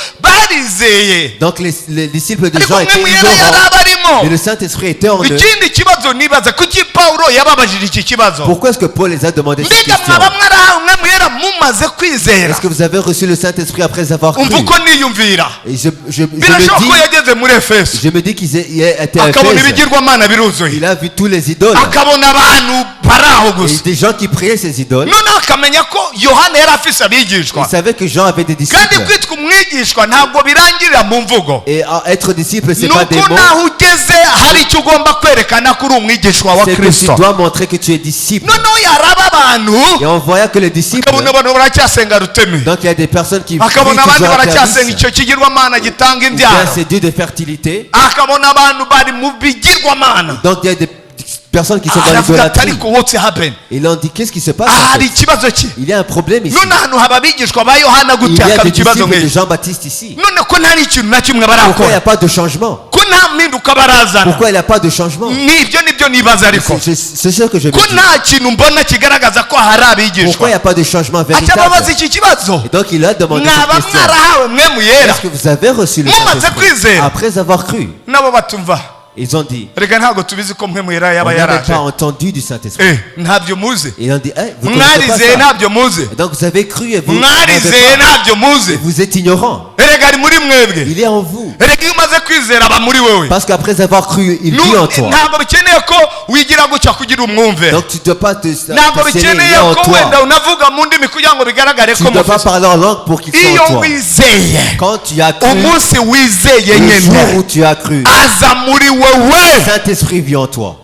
barizeye, donc les disciples de ariko Jean mwe étaient muyera yari ignorants, abarimo. mais le Saint-Esprit était en eux. ikindi kibazo nibaza kuki Pawulo yababajije iki kibazo, Pourquoi est-ce que Paul les a demandé cette mbega question? mwaba mwarahawe mwe muyera mumaze kwizera. Est-ce que vous avez reçu le Saint-Esprit après avoir cru? umva uko niyumvira, Et je birashoboka ko yageze muri Efeso me dis qu'ils étaient à akabona Éphèse. ibigirwamana biruzuye, Il a vu tous les idoles akabona abantu bari aho et gusa, des gens qui priaient ces idoles. noneho akamenya ko Yohana yari afise abigishwa, Il savait que Jean avait des kandi disciples. kwitwa umwigishwa ntabwo birangirira mu mvugo, Et être disciple, c'est pas des nuko mots. naho ugeze hari icyo ugomba kwerekana ko uri umwigishwa wa C'est que tu Kristo. dois montrer que tu es disciple. noneho yaraba abantu Et on voyait que les disciples, akabona abantu baracyasenga Rutemi, donc il y a des personnes qui akabona abandi toujours à baracyasenga Thémis. icyo kigirwamana gitanga Il y a imbyaro, ces dieux de fertilité. akabona abantu bari mu bigirwamana. Donc il y a des personnes qui sont dans aravuga ati l'idolâtrie. ariko what's happened, Et ils ont dit, qu'est-ce qui se passe en hari fait? ikibazo ki, Il y a un problème ici. none ahantu haba abigishwa ba Yohana Il y gute a hakaba des ikibazo disciples de nk'iki, Jean-Baptiste ici. none ko nta n'ikintu na kimwe Pourquoi il n'y barakora, a pas de changement? ko nta mpinduka barazana, Pourquoi il n'y a pas de changement? nibyo nibyo nibaza, ariko C'est ce que je me ko dis. nta kintu mbona kigaragaza ko hari Pourquoi il abigishwa. n'y a pas de changement aca véritable? babaza iki kibazo, Et donc il a demandé mwaba cette question. mwarahawe mwe muyera, Est-ce que vous avez reçu le Mumaze Saint-Esprit kwizera. après avoir cru? nabo batumva, Ils ont dit, reka ntabwo tubizi ko mwe muyera on yaba n'avait yaraje, pas entendu du Saint-Esprit. ntabyo muzi, Et ils ont dit, vous ne connaissez mwarizeye pas ça. ntabyo muzi, Et donc vous avez cru et vous mwarizeye ntabyo muzi, vous êtes ignorant. erega ari muri mwebwe, Il est en vous. erega iyo umaze kwizera aba muri wowe. Parce qu'après avoir cru, il vit en toi. ntabwo bikeneye ko wigira gutya kugira umwumve. Donc tu ne dois pas te Ntabwo serrer bikeneye en ko toi. wenda unavuga mu ndimi kugira ngo bigaragare Tu ko ne dois pas muvuze. parler en langue pour qu'il soit Iyo en toi. wizeye, Quand tu as cru, umunsi wizeye le jour où nyine tu as cru, aza muri le wewe. Saint-Esprit vit en toi.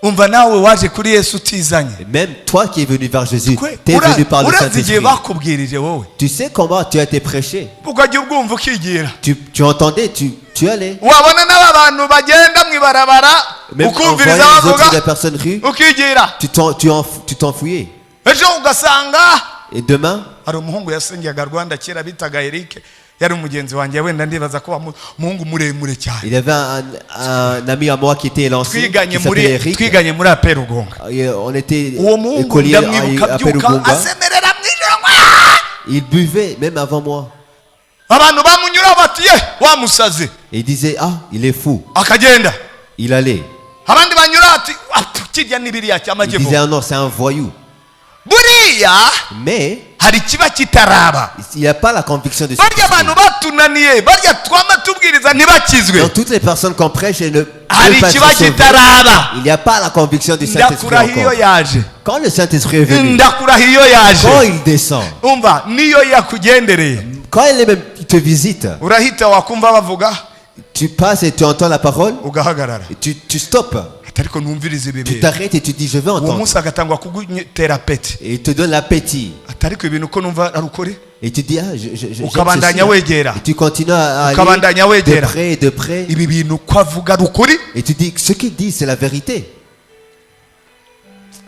Umva nawe waje kuri Yesu utizanye. Et même toi qui es venu vers Jésus, Kwe, tu es venu par le urazi igihe Saint-Esprit. bakubwirije wowe Tu sais comment tu as été prêché. ukajya ubwumva ukigira. Tu entendais, tu allais. Wabona n'aba bantu bagenda mu ibarabara Même en voyant ukumviriza les autres bavuga des personnes rues, ukigira. tu t'enfouillais. Ejo ugasanga Et demain, hari umuhungu yasengaga Rwanda kera bitaga Eric, yari umugenzi wanjye, wenda ndibaza ko umuhungu muremure cyane. il y avait un ami à moi qui était lancé, Twiganye qui s'appelait Eric. twiganye muri Aperugonga. Et on était Uwo muhungu écoliers ndamwibuka à byuka Perugonga. asemerera mu ijoro. Il buvait même avant moi. Abantu bamunyura bati ye wamusaze, Et il disait, ah, il est fou. akagenda. Il allait. Abandi banyura bati kirya n'ibiriya Il cy'amajyepfo. disait, ah non, c'est un voyou. Buriya Mais hari ikiba kitaraba. il n'y a pas la conviction de ce Barya abantu batunaniye, barya twama tubwiriza ntibakizwe. Donc toutes les personnes qu'on prêche et ne Hari peuvent pas ikiba être sauvées, kitaraba. il n'y a pas la conviction du Saint-Esprit Ndakurahiye encore. yaje. Quand le Saint-Esprit est venu, Ndakurahiye quand yaje. il descend, Umva niyo yakugendereye, quand il te visite, urahita wakumva bavuga tu passes et tu entends la parole, ugahagarara. et tu stoppes, Ariko numvirize ibi tu bintu. t'arrêtes et tu dis, je vais Uwo entendre. munsi agatangwa kugutera peti. Et il te donne l'appétit. Atariko ibintu ko numva ari ukuri. Et tu dis, ah, j'aime Ukabandanya ceci. wegera. Et tu continues à aller Ukabandanya de wegera. près et de près. Ibi bintu ko avuga ari ukuri. Et tu dis, ce qu'il dit, c'est la vérité.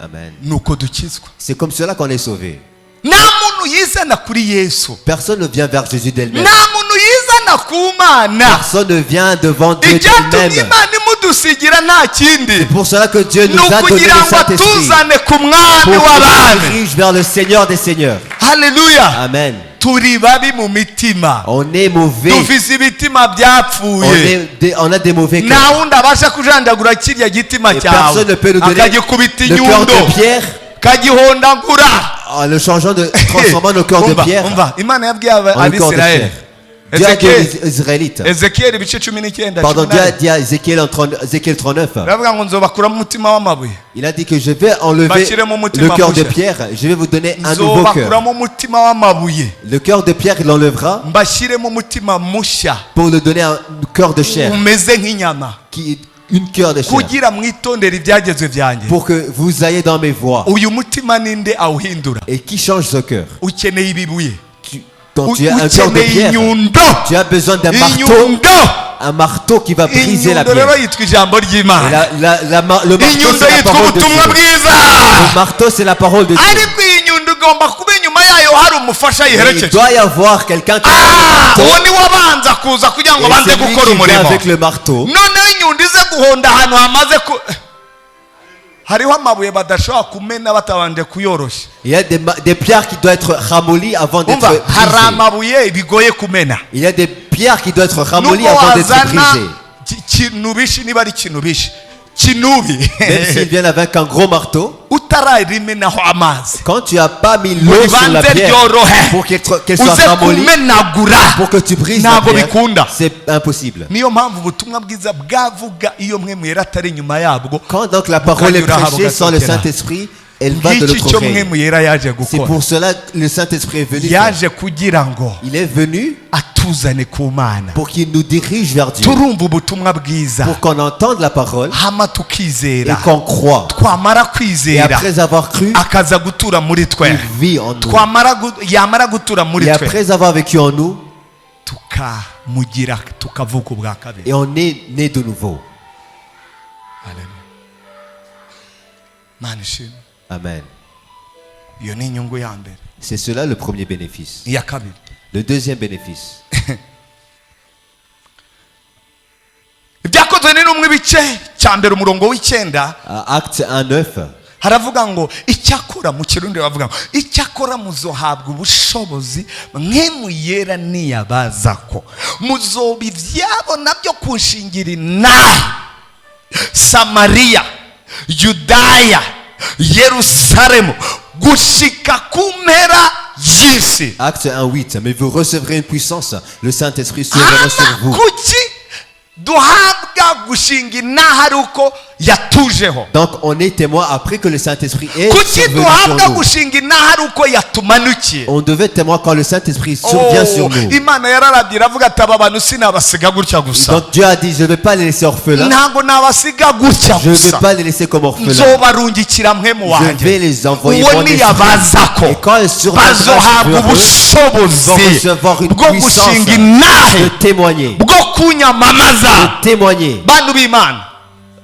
Amen. Nuko dukizwa. C'est comme cela qu'on est sauvé. Nta muntu yizana kuri Yesu. Personne ne vient vers Jésus d'elle-même. Nta muntu yizana ku Mana. Personne ne vient devant Dieu Icyatumye d'elle-même. Imana imudusigira nta kindi. C'est pour cela que Dieu Ni nous a donné ukugira le ngo Saint-Esprit. atuzane ku Pour mwami qu'il w'abami. nous dirige vers le Seigneur des Seigneurs. Haleluya. Amen. Turi babi mu mitima. On est mauvais. Dufise ibitima byapfuye. On a des mauvais cœurs. Nta wundi abasha kujanjagura kirya gitima Et cyawe personne ne peut nous donner akagikubita le cœur inyundo de pierre kagihondagura. en le changeant transformant nos cœurs de pierre umva Imana yabwiye en le corps de Abisirayeli. chair. Dieu a dit aux Israélites. Ezekiyeli ibice 19. Pardon, Dieu a dit à Ézéchiel 39. Aravuga ngo nzobakuramo umutima w'amabuye, Il a dit que je vais enlever Bashyiremo umutima le cœur de mushya. pierre. Je vais vous donner un nouveau cœur. nzobakuramo umutima w'amabuye, Le cœur de pierre, il l'enlèvera mbashyiremo umutima mushya pour le donner un cœur de chair. umeze nk'inyama, Une cœur de chair. kugira mwitondere ibyagezwe byanjye. Pour que vous ayez dans mes voies. Uyu mutima ninde awuhindura? Et qui change ce cœur? Ukeneye ibibuye, Donc tu as un cœur de ukeneye pierre. inyundo. Tu as besoin d'un marteau. Inyundo. Un marteau qui va briser la Inyundo pierre. rero yitwa ijambo Et ry'Imana. le marteau, Inyundo c'est la yitwa parole de Dieu. ubutumwa bwiza. Le marteau, c'est la parole de Dieu. Ariko iyi nyundo igomba kuba inyuma yayo hari umufasha Et il yiherekeje. doit y avoir quelqu'un qui Uwo ni wabanza kuza kugira ngo et baze c'est lui gukora qui vient umurimo. avec le marteau. Noneho inyundo ize guhonda ahantu hamaze ku hariho amabuye badashobora kumena batabanje kuyoroshya. Il y a des pierres qui doivent être ramollies avant d'être Umva hari brisées. amabuye bigoye kumena. Il y a des pierres qui doivent être ramollies Nubwo avant d'être wazana brisées. kinubishi niba ari kinubishi kinubi Même s'ils viennent avec un gros marteau, utararimenaho amazi quand tu n'as pas mis l'eau sur la ribanze pierre ryorohe pour qu'elle soit uze ramollie, kumenagura pour que tu brises la ntabwo pierre, bikunda. c'est impossible. Niyo mpamvu ubutumwa bwiza bwavuga iyo mwe mwera atari inyuma yabwo. Quand donc la parole est prêchée sans le Saint-Esprit, elle va de Ngiki l'autre cyo mwe oreille. mwera yaje C'est gukora. pour cela que le Saint-Esprit est venu. Yaje kugira ngo Il est venu atuzane ku Mana. pour qu'il nous dirige vers Dieu. Turumva ubutumwa bwiza Pour qu'on entende la parole hama et tukizera. qu'on croit. Twamara Et kwizera après avoir cru, akaza gutura muri twe. il vit en nous. Yamara gutura muri Et twe après avoir vécu en nous, tukamugira tukavuka ubwa kabiri. et on est né de nouveau. Haleluya. Mana ishimwe. Amen. Iyo ni inyungu ya mbere. C'est cela le premier bénéfice. Iya kabiri, Le deuxième bénéfice. ibyakozwe n'intumwa ibice cya mbere umurongo w'icyenda À Acte 1:9, haravuga ngo icyakora, mu kirundi bavuga ngo icyakora muzohabwa ubushobozi mwe muyera niyabazako muzoba ibyabo nabyo kunshingira inaha Samariya, Yudaya, Yerusalemu gushika ku mpera y'isi. Acte 1:8. Mais vous recevrez une puissance. Le Saint-Esprit surviendra sur vous. Kuki duhabwa gushinga inaha ari uko yatujeho. Donc on est témoin après que le Saint-Esprit est kuki survenu duhabwa sur nous. gushinga inaha ari uko yatumanukiye? On devait témoin quand le Saint-Esprit survient sur nous. Imana yararabye iravuga ati aba bantu sinabasiga gutya gusa. Donc Dieu a dit, je ne vais pas les laisser orphelins. Ntabwo nabasiga gutya Je ne vais gusa, pas les laisser comme orphelins. nzobarungikira mwe mu Je wanjye. vais les envoyer Uwo mon esprit. niyabazako Et quand ils surviendront sur bazohabwa eux, ubushobozi vont recevoir une bwo puissance gushinga inahe, de témoigner. bwo kunyamamaza. De témoigner. Bantu b'Imana,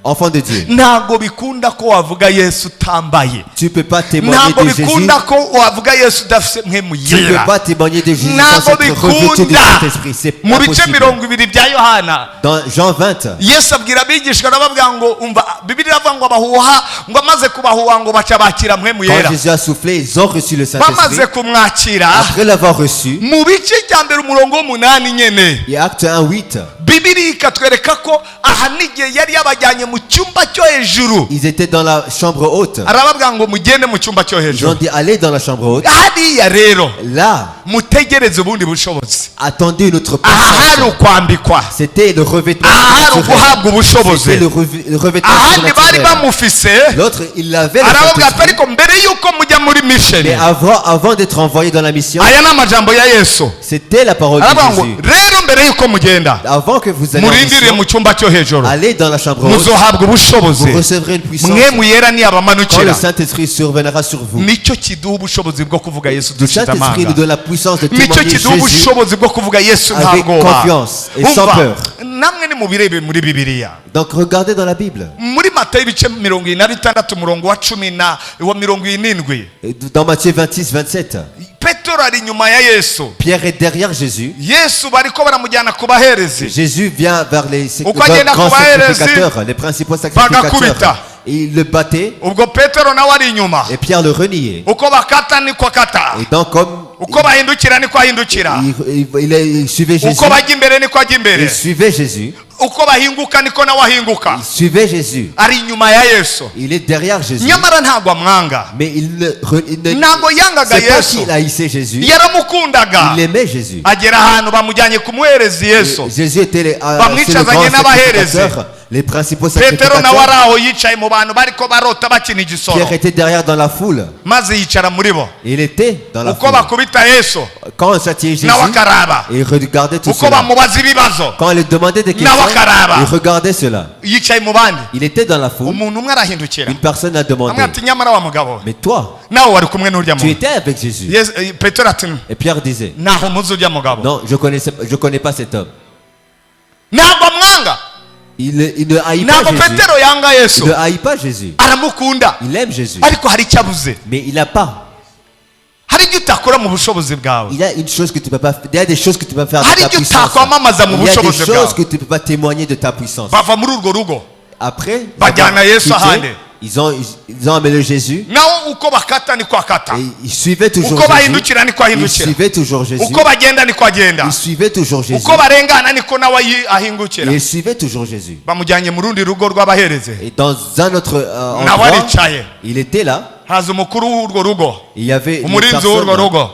Enfant de Dieu. ntabwo bikunda ko wavuga Yesu utambaye. Tu ne peux pas témoigner Ntabwo de Jésus. bikunda ko wavuga Yesu udafite mwe mu Tu ne peux yera. pas témoigner de Jésus Ntabwo sans être revêtu du bikunda. Saint-Esprit. C'est Mu pas bice possible. 20 bya Yohana, Dans Jean 20, Yesu abwira abigishwa arababwira ngo umva, Bibiliya iravuga ngo abahuha, ngo amaze kubahuha ngo baca bakira mwe mu quand yera. Jésus a soufflé, ils ont reçu le Bamaze Saint-Esprit. kumwakira, Après l'avoir reçu, mu bice cya mbere umurongo w'umunani nyene, et Acte 1, 8, Bibiliya ikatwereka ko aha n'igihe yari yabajyanye mu cyumba cyo hejuru. ils étaient dans la chambre haute. Arababwira ngo mugende mu cyumba cyo Ils ont hejuru. dit, allez dans la chambre haute. Hariya rero Là, mutegereze ubundi bushobozi. attendez notre Aha hari puissance. ukwambikwa, C'était le revêtement aha hari surnaturel. uguhabwa ubushobozi. C'était le revêtement ahandi bari surnaturel. bamufise, L'autre, il avait le arababwira ati Saint-Esprit. ariko mbere y'uko mujya muri mission, Mais avant d'être envoyé dans la mission, aya ni amajambo ya Yesu. c'était la parole de Arababwira ngo Jésus. rero mbere y'uko mugenda Avant que vous alliez en murindire mission, mu cyumba cyo hejuru, allez dans la chambre haute. muzohabwa ubushobozi, Vous recevrez une puissance mwe muyera quand le niyabamanukira. Saint-Esprit surviendra sur vous. Nicyo kiduha ubushobozi bwo kuvuga Yesu Le dufite Saint-Esprit amanga. nous donne la puissance de Nicyo témoigner kiduha Jésus ubushobozi bwo kuvuga Yesu nta avec bwoba. confiance et sans Umva, peur. namwe ni mubirebe muri Bibiliya. Donc regardez dans la Bible. Muri Matayo ibice 26 umurongo wa 17. Et dans Matthieu 26, 27, Petero ari inyuma ya Yesu. Pierre est derrière Jésus. Yesu bariko baramujyana ku baherezi. Jésus vient vers les Uko agenda grands ku baherezi, sacrificateurs, les principaux bagakubita. sacrificateurs. Et il le battait Ubwo Petero nawe ari inyuma. et Pierre le reniait. Uko bakata niko akata. Et donc comme Uko bahindukira niko ahindukira. il suivait Jésus, Uko bajya imbere niko ajya imbere. il suivait Jésus, Uko bahinguka niko nawe ahinguka. il suivait Jésus. Ari inyuma ya Yesu. Il est derrière Jésus. Nyamara ntabwo amwanga. Mais il ne Ntabwo yangaga c'est pas Yesu. qu'il haïssait Jésus. Yaramukundaga. Il aimait Jésus. Agera ahantu bamujyanye kumuhereza Yesu. Jésus était c'est le Bamwicazanye grand n'abaherezi. sacrificateur, les principaux Petero nawe ari sacrificateurs. aho yicaye mu bantu bariko barota bakina igisoro. Pierre était derrière dans la foule. Maze yicara muri bo. Il était dans la Uko foule. bakubita Yesu Quand on châtiait Jésus, nawe akaraba. il regardait tout Uko cela. bamubaza ibibazo Quand on lui demandait des questions, Nawakaraba. il regardait cela. yicaye mu bandi. Il était dans la foule. Umuntu umwe arahindukira. Une personne a demandé, Amwe ati nyamara wa mugabo mais toi, nawe wari kumwe n'urya tu muntu. étais avec Jésus. Petero ati Et Pierre disait, naho muzi urya mugabo. non, je connais pas cet homme. Ntabwo amwanga. Il ne haït pas Ntabwo Jésus. Petero yanga Il Yesu. ne haït pas Jésus. Aramukunda. Il aime Jésus. Ariko hari icyo abuze. Mais il n'a pas. Hari ibyo utakora mu bushobozi bwawe. Il y a une chose que tu peux pas faire. Il y a des choses que tu peux pas faire de Hari ta ibyo puissance. utakwamamaza mu Il y a des bushobozi choses bwawe. que tu peux pas témoigner de ta puissance. Bava muri urwo rugo. Après, Bajyana Yesu quitté, ahandi. ils ont amené Jésus Nawe uko bakata niko akata. et ils suivaient toujours Uko Jésus. bahindukira niko Ils ahindukira. suivaient toujours Jésus. Uko bagenda niko agenda. Ils suivaient toujours Jésus. Uko barengana niko nawe Et ahingukira. ils suivaient toujours Jésus. Bamujyanye mu rundi rugo rw'abahereze. Et dans un autre Nawe endroit, aricaye. il était là. Haza umukuru w'urwo rugo. Il y avait une Umurinzi w'urwo personne. rugo.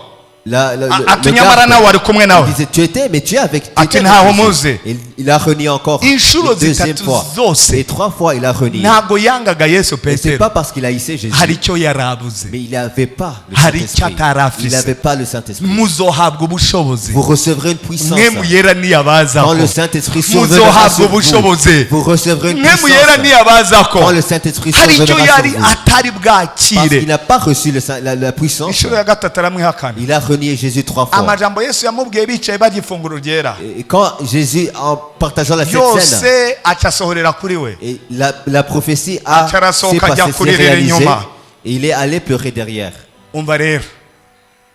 Ati Le nyamara garde, nawe wari kumwe nawe. il disait, tu étais, mais tu es avec. Tu Ati étais ntaho avec Jésus. muzi. Il a renié encore. Inshuro Une deuxième zitatu fois. zose. Et 3 fois, il a renié. Ntabwo yangaga Yesu Et c'est Petero. pas parce qu'il haïssait Jésus. Hari icyo yarabuze. Mais il n'avait pas le Hari Saint-Esprit. icyo atarafise. Il n'avait pas le Saint-Esprit. Muzohabwa ubushobozi. Vous recevrez une puissance. Mwe muyera niyabazako. Quand le Saint-Esprit surviendra Muzohabwa sur vous, ubushobozi. vous recevrez une Mwe muyera puissance. niyabazako. Quand le Saint-Esprit Hari icyo surviendra yari sur vous. atari Parce qu'il bwakire. n'a pas reçu la puissance. Inshuro ya gatatu aramwihakana. Il a renié Jésus 3 fois. Amajambo Yesu yamubwiye bicaye barya ifunguro ryera. Et quand Jésus, en partageant la Sainte Seine, Yose acasohorera kuri we. et la prophétie a Acharasohoka s'est passée, ajya s'est kuririra réalisée, inyuma. et il est allé pleurer derrière. Umva rero.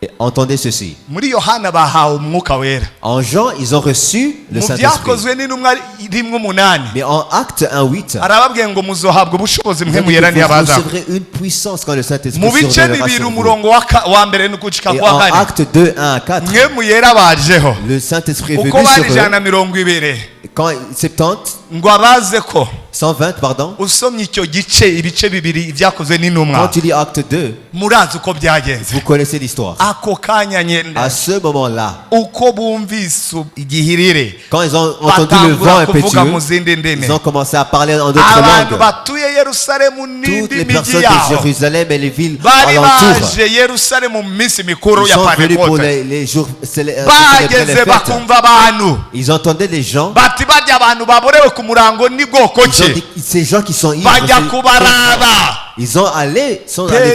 Et entendez ceci. Muri Yohana bahawe umwuka wera. En Jean, ils ont reçu le Mu Saint-Esprit. byakozwe n'intumwa rimwe umunani. Mais en Acte 1:8, Arababwiye ngo muzohabwa ubushobozi vous mwe muyera niyabazako. recevrez une puissance quand le Saint-Esprit Mu bice surviendra bibiri sur vous. umurongo wa mbere n'ugucika Et kwa en kane. Acte 2:1-4, Mwe muyera bajeho. le Saint-Esprit est Uko venu bari sur eux. ijana na mirongo ibiri. Quand 70, Ngo abaze ko 120, pardon. usomye icyo gice ibice bibiri byakozwe Quand n'intumwa tu lis Acte 2, murazi uko byagenze vous connaissez l'histoire. ako kanya nyenda À ce moment-là, uko bumvise igihirire quand ils ont entendu le vent batangura kuvuga mu impétueux, zindi ndimi ils ont commencé à parler en d'autres abantu langues. batuye yerusalemu Toutes n'indi les migi personnes de yaho Jérusalem et les villes bari alentours, baje yerusalemu mu minsi mikuru ils ya sont venus pour pantekote les jours célébrer les bageze fêtes. bakumva abantu Ils entendaient les gens. bati barya abantu baborewe ku murango ni bwoko Ils ont ki dit, ces gens qui sont ivres, bajya c'est- kubaraba ils sont allés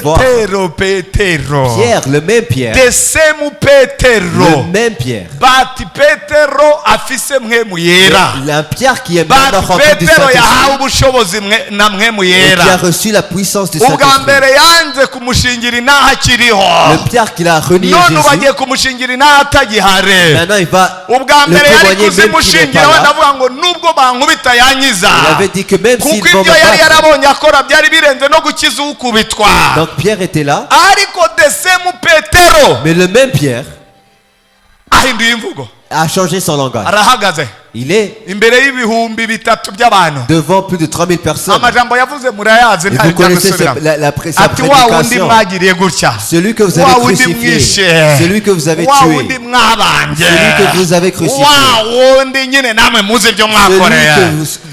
voir petero Pierre, le même Pierre, desemu petero le même Pierre. bati petero afise mwemu yera La Pierre qui est maintenant bati rempli du petero yahawe Saint-Esprit ubushobozi na mwemu et qui a yera reçu la puissance du ubwa Saint-Esprit. mbere yanze kumushingira inaha akiriho Le Pierre qui l'a renié none Jésus, bagiye kumushingira inaha atagihare maintenant il va ubwa le mbere yari témoigner même qu'il n'est kuzimushingiraho pas là. ndavuga ngo nubwo bankubita yankiza Il avait dit que même s'ils kuko vont ibyo me yari battre. yarabonye akora byari birenze no gukiza ukubitwa Donc Pierre était là, ariko desemu petero mais le même Pierre ahinduye imvugo a changé son langage. arahagaze Il est imbere y'ibihumbi bitatu by'abantu devant plus de 3000 personnes. amajambo yavuze murayazi Et nta vous bijya connaissez gusubiramo sa ati wa wundi prédication. mwagiriye gutya Celui que vous wa avez wundi crucifié, mwishe celui que vous avez wa tué, wundi mwabanje celui que vous avez crucifié, wa wundi nyine namwe muzi ibyo celui mwakoreye que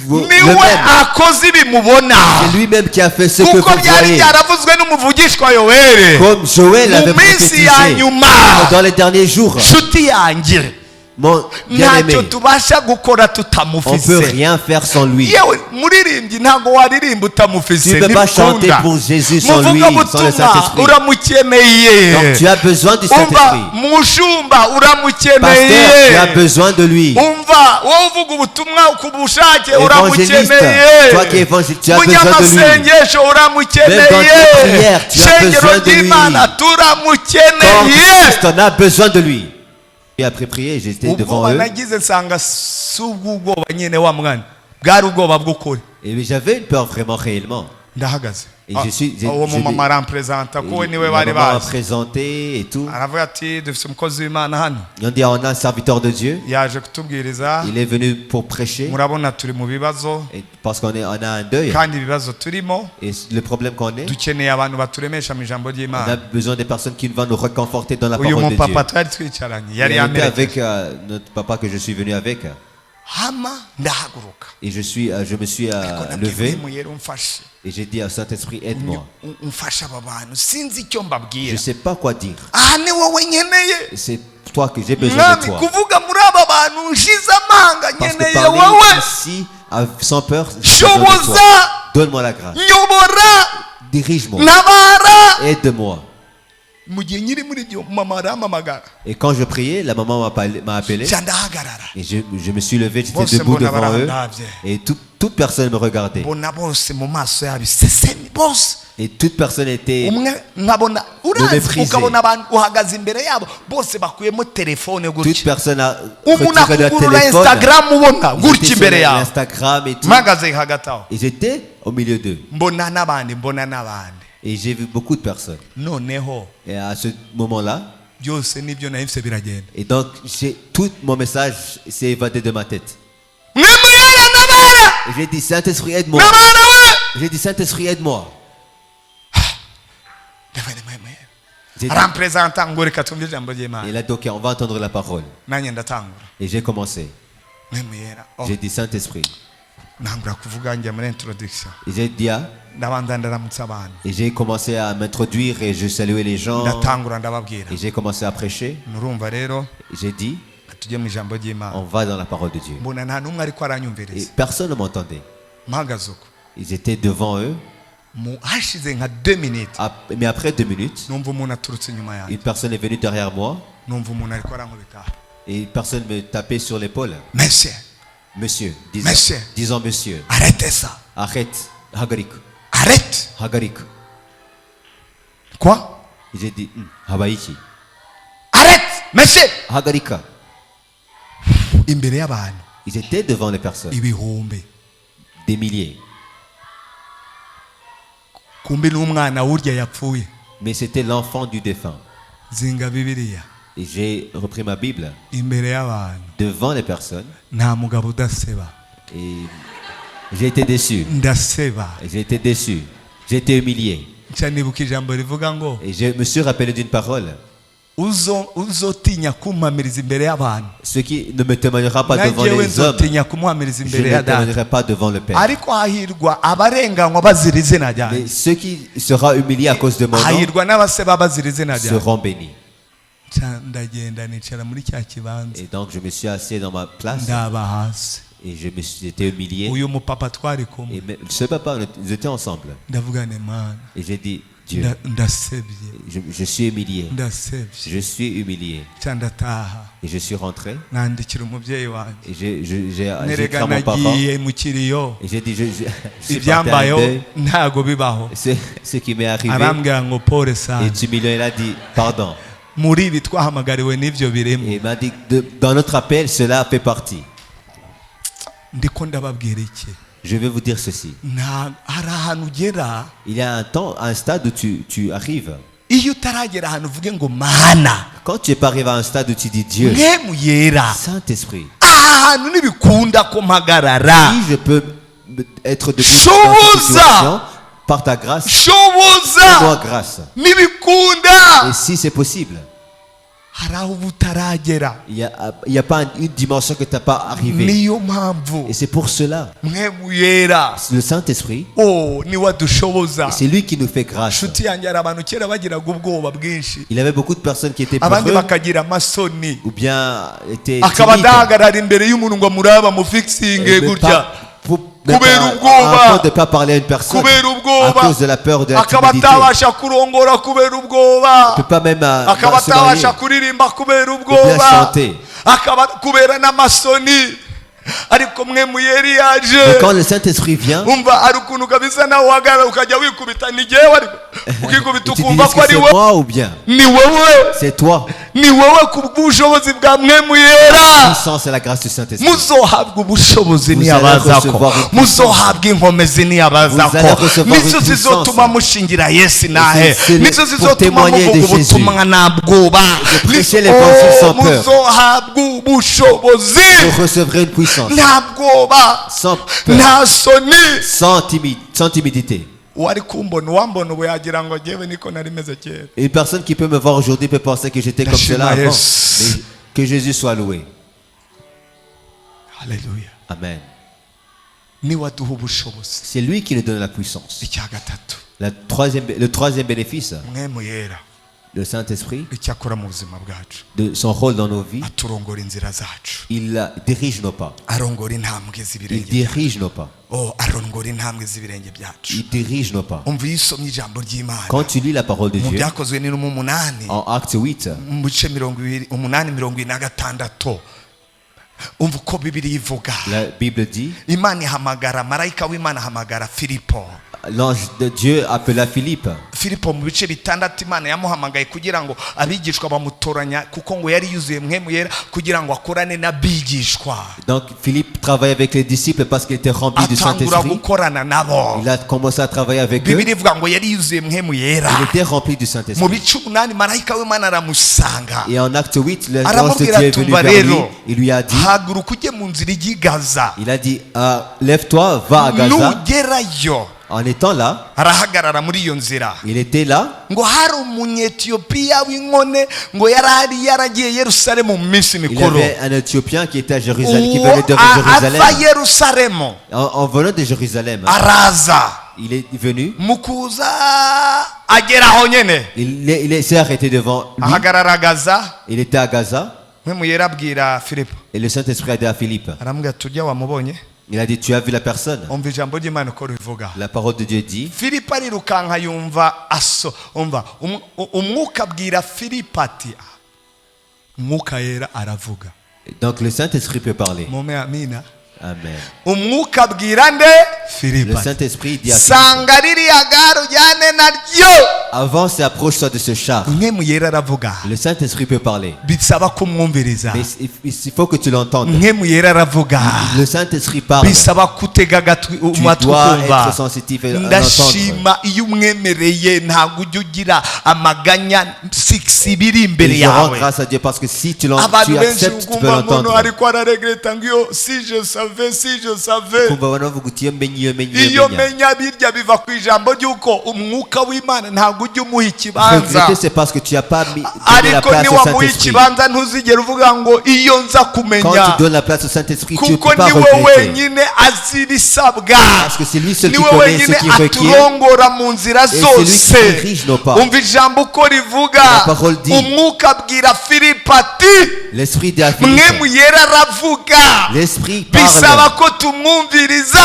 le niwe même, akoze ibimubona c'est lui-même qui a fait ce que kuko vous byari voyez. byaravuzwe n'umuvugishwa yoweri Comme Joël avait mu minsi ya prophétisé nyuma dans les derniers jours. nshuti yanjye Mon bien-aimé, ntacyo tubasha gukora on ne peut tutamufise rien faire sans lui. yewe muririmbyi ntabwo waririmba Tu utamufise ne peux pas chanter ntibikunda pour Jésus sans lui, muvuga sans le butumwa Saint-Esprit. uramukeneye Donc tu as besoin du umva Saint-Esprit. mushumba Pasteur, uramukeneye tu as besoin de lui. umva wowe uvuga ubutumwa ku bushake Évangéliste, toi qui uramukeneye évangéliste, tu as besoin de lui. munyamasengesho Même dans uramukeneye tes prières, tu as shengero besoin de lui. ry'imana Quand turamukeneye Christ en a besoin de lui. Et après prier, j'étais devant ubwoba eux. nagize nsanga si ubw'ubwoba nyine wa mwana bwari ubwoba bw'ukuri Et j'avais une peur vraiment réellement. ndahagaze Et je suis- j'ai- uwo je mumama l'ai- aramperezanta ko we niwe La bari maman m'a bazi présenté et tout. aravuga ati dufite umukozi w'imana hano On dit on a un serviteur de Dieu. yaje kutubwiriza Il est venu pour prêcher. murabona turi mu bibazo Et parce on a un deuil. kandi ibibazo turimo Et le problème qu'on est, dukeneye abantu baturemesha mu ijambo on a ry'imana besoin des personnes qui vont nous réconforter dans la uyu parole de Dieu. mupapa twari twicaranye Et yari on était yamerekeje avec notre papa que je suis venu avec. hama ndahaguruka Et je me suis ariko nabwiye levé muyera umfashe et j'ai dit à Saint-Esprit, aide-moi. umfashe aba bantu sinzi icyo Je mbabwira ne sais pas quoi dire. aha ni wowe nkeneye C'est toi que j'ai besoin mwami de toi. kuvuga muri aba bantu nshize amanga Parce que nkeneye parler wowe ici, sans peur, j'ai besoin de shoboza toi. Donne-moi la grâce. nyobora Dirige-moi. ntabara Aide-moi. mu gihe nyiri muri ibyo mama arampamagara Et quand je priais, la maman m'a appelé. nca ndahagarara Et je me suis levé, j'étais Bose debout mbona devant eux. barandavye. Et toute personne me regardait. mbona bose mu maso yabo isesemi bose Et toute personne était... umwe nkabona urazi mépriser. ukabona abantu uhagaze imbere yabo bose bakuyemo telefone Toute gutya personne a umuntu retiré leur akugurura téléphone. instagram ubona Ils gutya étaient sur imbere yawe Instagram et tout. mpagaze hagati aho Et j'étais au milieu d'eux. mbona n'abandi mbona n'abandi Et j'ai vu beaucoup de personnes. noneho Et à ce moment-là, byose nibyo nahise biragenda et donc tout mon message s'est évadé de ma tête. mwemuyera ntabara Et j'ai dit, Saint-Esprit, aide-moi. ntabara we J'ai dit, Saint-Esprit, aide-moi. J'ai dit- aramperezanta ngo reka tumve ijambo Et ry'imana là, donc, on va entendre la parole. nanjye ndatangura Et j'ai commencé. mwemuyera J'ai dit, Saint-Esprit. ntangura kuvuga njya muri introduction Et j'ai dit, ndabanza ndaramutsa abantu et j'ai commencé à m'introduire et je saluais les gens. ndatangura ndababwira Et j'ai commencé à prêcher. nurumva rero J'ai dit, tujye mu ijambo ry'imana on va dans la parole de Dieu. mbona nta n'umwe ariko Et aranyumviriza personne ne m'entendait. mpagaze uko Ils étaient devant eux. hashize nka 2 minutes Mais après 2 minutes, numva umuntu aturutse inyuma yanjye une personne est venue derrière moi. numva umuntu ariko arankubita Et une personne me tapait sur l'épaule. monsieur Monsieur, Monsieur. disons monsieur, arrête ça arrête, Hagarik, arrête Hagarik. quoi Et j'ai dit, Habaïki, arrête monsieur Hagarika. imbere y'abantu Ils étaient devant les personnes, ibihumbi des milliers. kumbe n'umwana wurya yapfuye Mais c'était l'enfant du défunt. zinga bibiliya Et j'ai repris ma Bible imbere y'abantu devant les personnes. nta mugabo udaseba Et J'ai été déçu. ndaseba. J'ai été déçu. J'ai été humilié. nca nibuka ijambo rivuga ngo Et je me suis rappelé d'une parole. uzotinya kumpamiriza imbere y'abantu Ce qui ne me témoignera pas devant nanjyewe les hommes, nzotinya kumuhamiriza je imbere ne ya data. témoignerai pas devant le Père. ariko hahirwa abarenganywa bazira izina Mais ryanjye, ceux qui seront humiliés à cause de mon nom hahirwa n'abaseba bazira izina ryanjye. seront bénis. Nca ndagenda nicara muri cya kibanza Et donc je me suis assis dans ma place ndaba hasi. et j'étais humilié. uyu mupapa twari kumwe Et ce papa, nous étions ensemble. ndavuga ni mana Et j'ai dit, Dieu, ndasebye je suis humilié. ndasebye. Je suis humilié. nca ndataha Et je suis rentré. nandikira umubyeyi wanjye, Et j'ai écrit nerega à mon parent. nagiye mu kiriyo, Et j'ai dit, je suis parti à un ibyambayeho deuil. ntago bibaho. Ce qui m'est arrivé. arambwira ngo pole sana, Et Tumilio, il a dit, pardon. muri ibi twahamagariwe n'ibyo Et birimo. il m'a dit, dans notre appel, cela fait partie. ndiko ndababwira iki? Je vais vous dire ceci. hari ahantu ugera, Il y a un temps, un stade où tu arrives. iyo utaragera ahantu uvuge ngo mana Quand tu n'es pas arrivé à un stade où tu dis Dieu, mwemu yera, Saint-Esprit, aha hantu ntibikunda ko mpagarara. si je peux être de Shoboza. cette situation, par ta grâce, shoboza fais-moi grâce. ntibikunda. Et si c'est possible, hari aho uba utaragera, il n'y a pas une dimension que tu n'as pas arrivé. niyo mpamvu Et c'est pour cela, mwemu yera le Saint-Esprit, niwe adushoboza. c'est lui qui nous fait grâce. nshuti yanjye, hari abantu kera bagiraga ubwoba bwinshi, Il y avait beaucoup de personnes qui étaient abandi peureux bakagira amasoni, ou bien étaient akaba timides. adahagarara imbere y'umuntu ngo amuraba amufikisinge Et même gutya, pas- pour- même kubera pas- ubwoba. afin de ne pas parler à une personne kubera à ubwoba, cause de la peur de la akaba timidité. atabasha kurongora kubera On ne ubwoba, peut pas même akaba se marier. atabasha kuririmba kubera bien ubwoba, chanter. akaba kubera n'amasoni. ariko mwe muyeri Mais yaje, quand le Saint-Esprit vient, umva hari ukuntu kabisa nawe uhagarara ukajya wikubita, ni jyewe ariko ukikubita tu te dis ukumva est-ce ko que ari c'est we, moi ou bien ni wowe, c'est toi. ni wowe ku bw'ubushobozi bwa mwe muyera. Puissance et la grâce du Saint-Esprit. muzohabwa ubushobozi Vous niyabazako, allez recevoir une muzohabwa inkomezi Vous niyabazako, allez recevoir nizo une zizotuma puissance. mushingira Yesu nahe, C'est nizo pour zizotuma témoigner de muvuga Jésus. ubutumwa nta bwoba, prêcher l'évangile sans peur. muzohabwa ubushobozi Vous recevrez une puissance nta bwoba sans peur, nta soni. sans timidité. wari kumbona, uwambona ubu yagira ngo jyewe niko nari meze kera. Une personne qui peut me voir aujourd'hui peut penser que j'étais comme cela Lâchez-moi, avant. yes. Mais que Jésus soit loué. Haleluya. Amen. niwe aduha ubushobozi. C'est lui qui nous donne la puissance. icya gatatu, Le troisième bénéfice, mwe muyera, le Saint-Esprit, icyo akora mu buzima bwacu, de son rôle dans nos vies, aturongora inzira zacu, il dirige nos pas. arongora intambwe Il z'ibirenge byacu. dirige nos pas. arongora intambwe z'ibirenge byacu. Il dirige nos pas. umva iyo usomye ijambo ry'Imana Quand tu lis la parole de mu Dieu, byakozwe ni mu munani, en Acte 8, mu bice 8:26, umva uko Bibiliya ivuga. la Bible dit, Imana ihamagara, marayika w'Imana ahamagara Filipo. l'ange de Dieu appela Philippe. Filipo mu bice 6 Imana yamuhamagaye kugira ngo abigishwa bamutoranya, kuko ngo yari yuzuye mwemu yera, kugira ngo akorane n'abigishwa, Donc Philippe travaillait avec les disciples parce qu'il était rempli du atangura Saint-Esprit. gukorana nabo. Il a commencé à travailler avec eux. Bibiliya ivuga ngo yari yuzuye mwemu yera. Il était rempli du Mu Saint-Esprit. bice 8 marayika w'Imana aramusanga, Et en Acte 8, l'ange de aramubwira Dieu est ati venu umva vers lui. rero, Il lui a dit, haguruka ujye mu nzira ijya i Gaza, il a dit, lève-toi, va à Gaza. nugerayo. En étant là, arahagarara muri iyo nzira, il était là. ngo hari umunyetiyopiya w'inkone, ngo yari yaragiye Yerusalemu mu minsi Il y mikuru, avait un Éthiopien qui était à Jérusalem, qui uwo venait de Jérusalem. ava Yerusalemu En venant de Jérusalem, araza, il est venu. mu kuza agera aho nyene, Il s'est arrêté devant lui. ahagarara Gaza. Il était à Gaza. Mpwemu yera abwira Filipo, Et le Saint-Esprit a dit à Philippe, aramubwira ati ujya wamubonye. il a dit, tu as vu la personne? umva ijambo ry'Imana uko rivuga. La parole de Dieu dit, Filipo arirukanka yumva umva umwuka abwira Filipo ati, umwuka yera aravuga. donc le Saint-Esprit peut parler. mume amina. Amen. umwuka abwira nde? Filipo Le ati, Saint-Esprit dit à Philippe, sanga ririya gare ujyane naryo. avance et approche-toi de ce char. mwemu yera aravuga, Le Saint-Esprit peut parler. bisaba kumwumviriza. Mais il faut que tu l'entendes. mwemu yera aravuga, Le Saint-Esprit parle. bisaba kutega agatwi Tu umatwi dois ukumva. être sensitif et l'entendre. ndashima iyo umwemereye, ntabwo ujya ugira amaganya 6 biri imbere Et je rends yawe. grâce à Dieu parce que si tu abantu benshi acceptes, tu peux ukumva umuntu l'entendre. ariko araregreta ngo iyo si je savais savais, si je savais. kumva abantu bavuga uti iyo menye iyo menye Iyo iyo menya. menya birya biva ku ijambo ry'uko umwuka w'Imana ntabwo ujya umuha ikibanza. Regretter, c'est parce que tu n'as pas donné la Ariko place au niwamuha Saint-Esprit. ikibanza ntuzigere uvuga ngo iyo nza Quand kumenya. tu donnes la place au Saint-Esprit, tu ne Kuko peux pas niwe regretter. wenyine azi ibisabwa. Parce que c'est lui seul qui Niwe connaît wenyine ce qui requiert. aturongora mu nzira c'est lui qui zose. dirige nos pas. Umva ijambo uko rivuga. La parole dit. Umwuka abwira Filipo ati L'Esprit dit à mwe Philippe, muyera aravuga. l'Esprit Bisaba parle, ko tumwumviriza.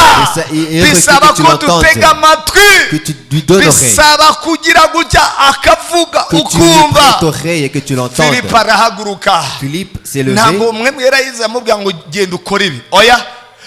Et Bisaba que tu ko l'entendes. dutega amatwi. que tu lui donnes l'oreille, Bisaba kugira gutya akavuga que tu lui ukumva. prêtes l'oreille et que tu l'entendes. Filipo arahaguruka. Philippe s'est levé. Ntabwo mwe mwera yize amubwira ngo genda ukora ibi. Oya,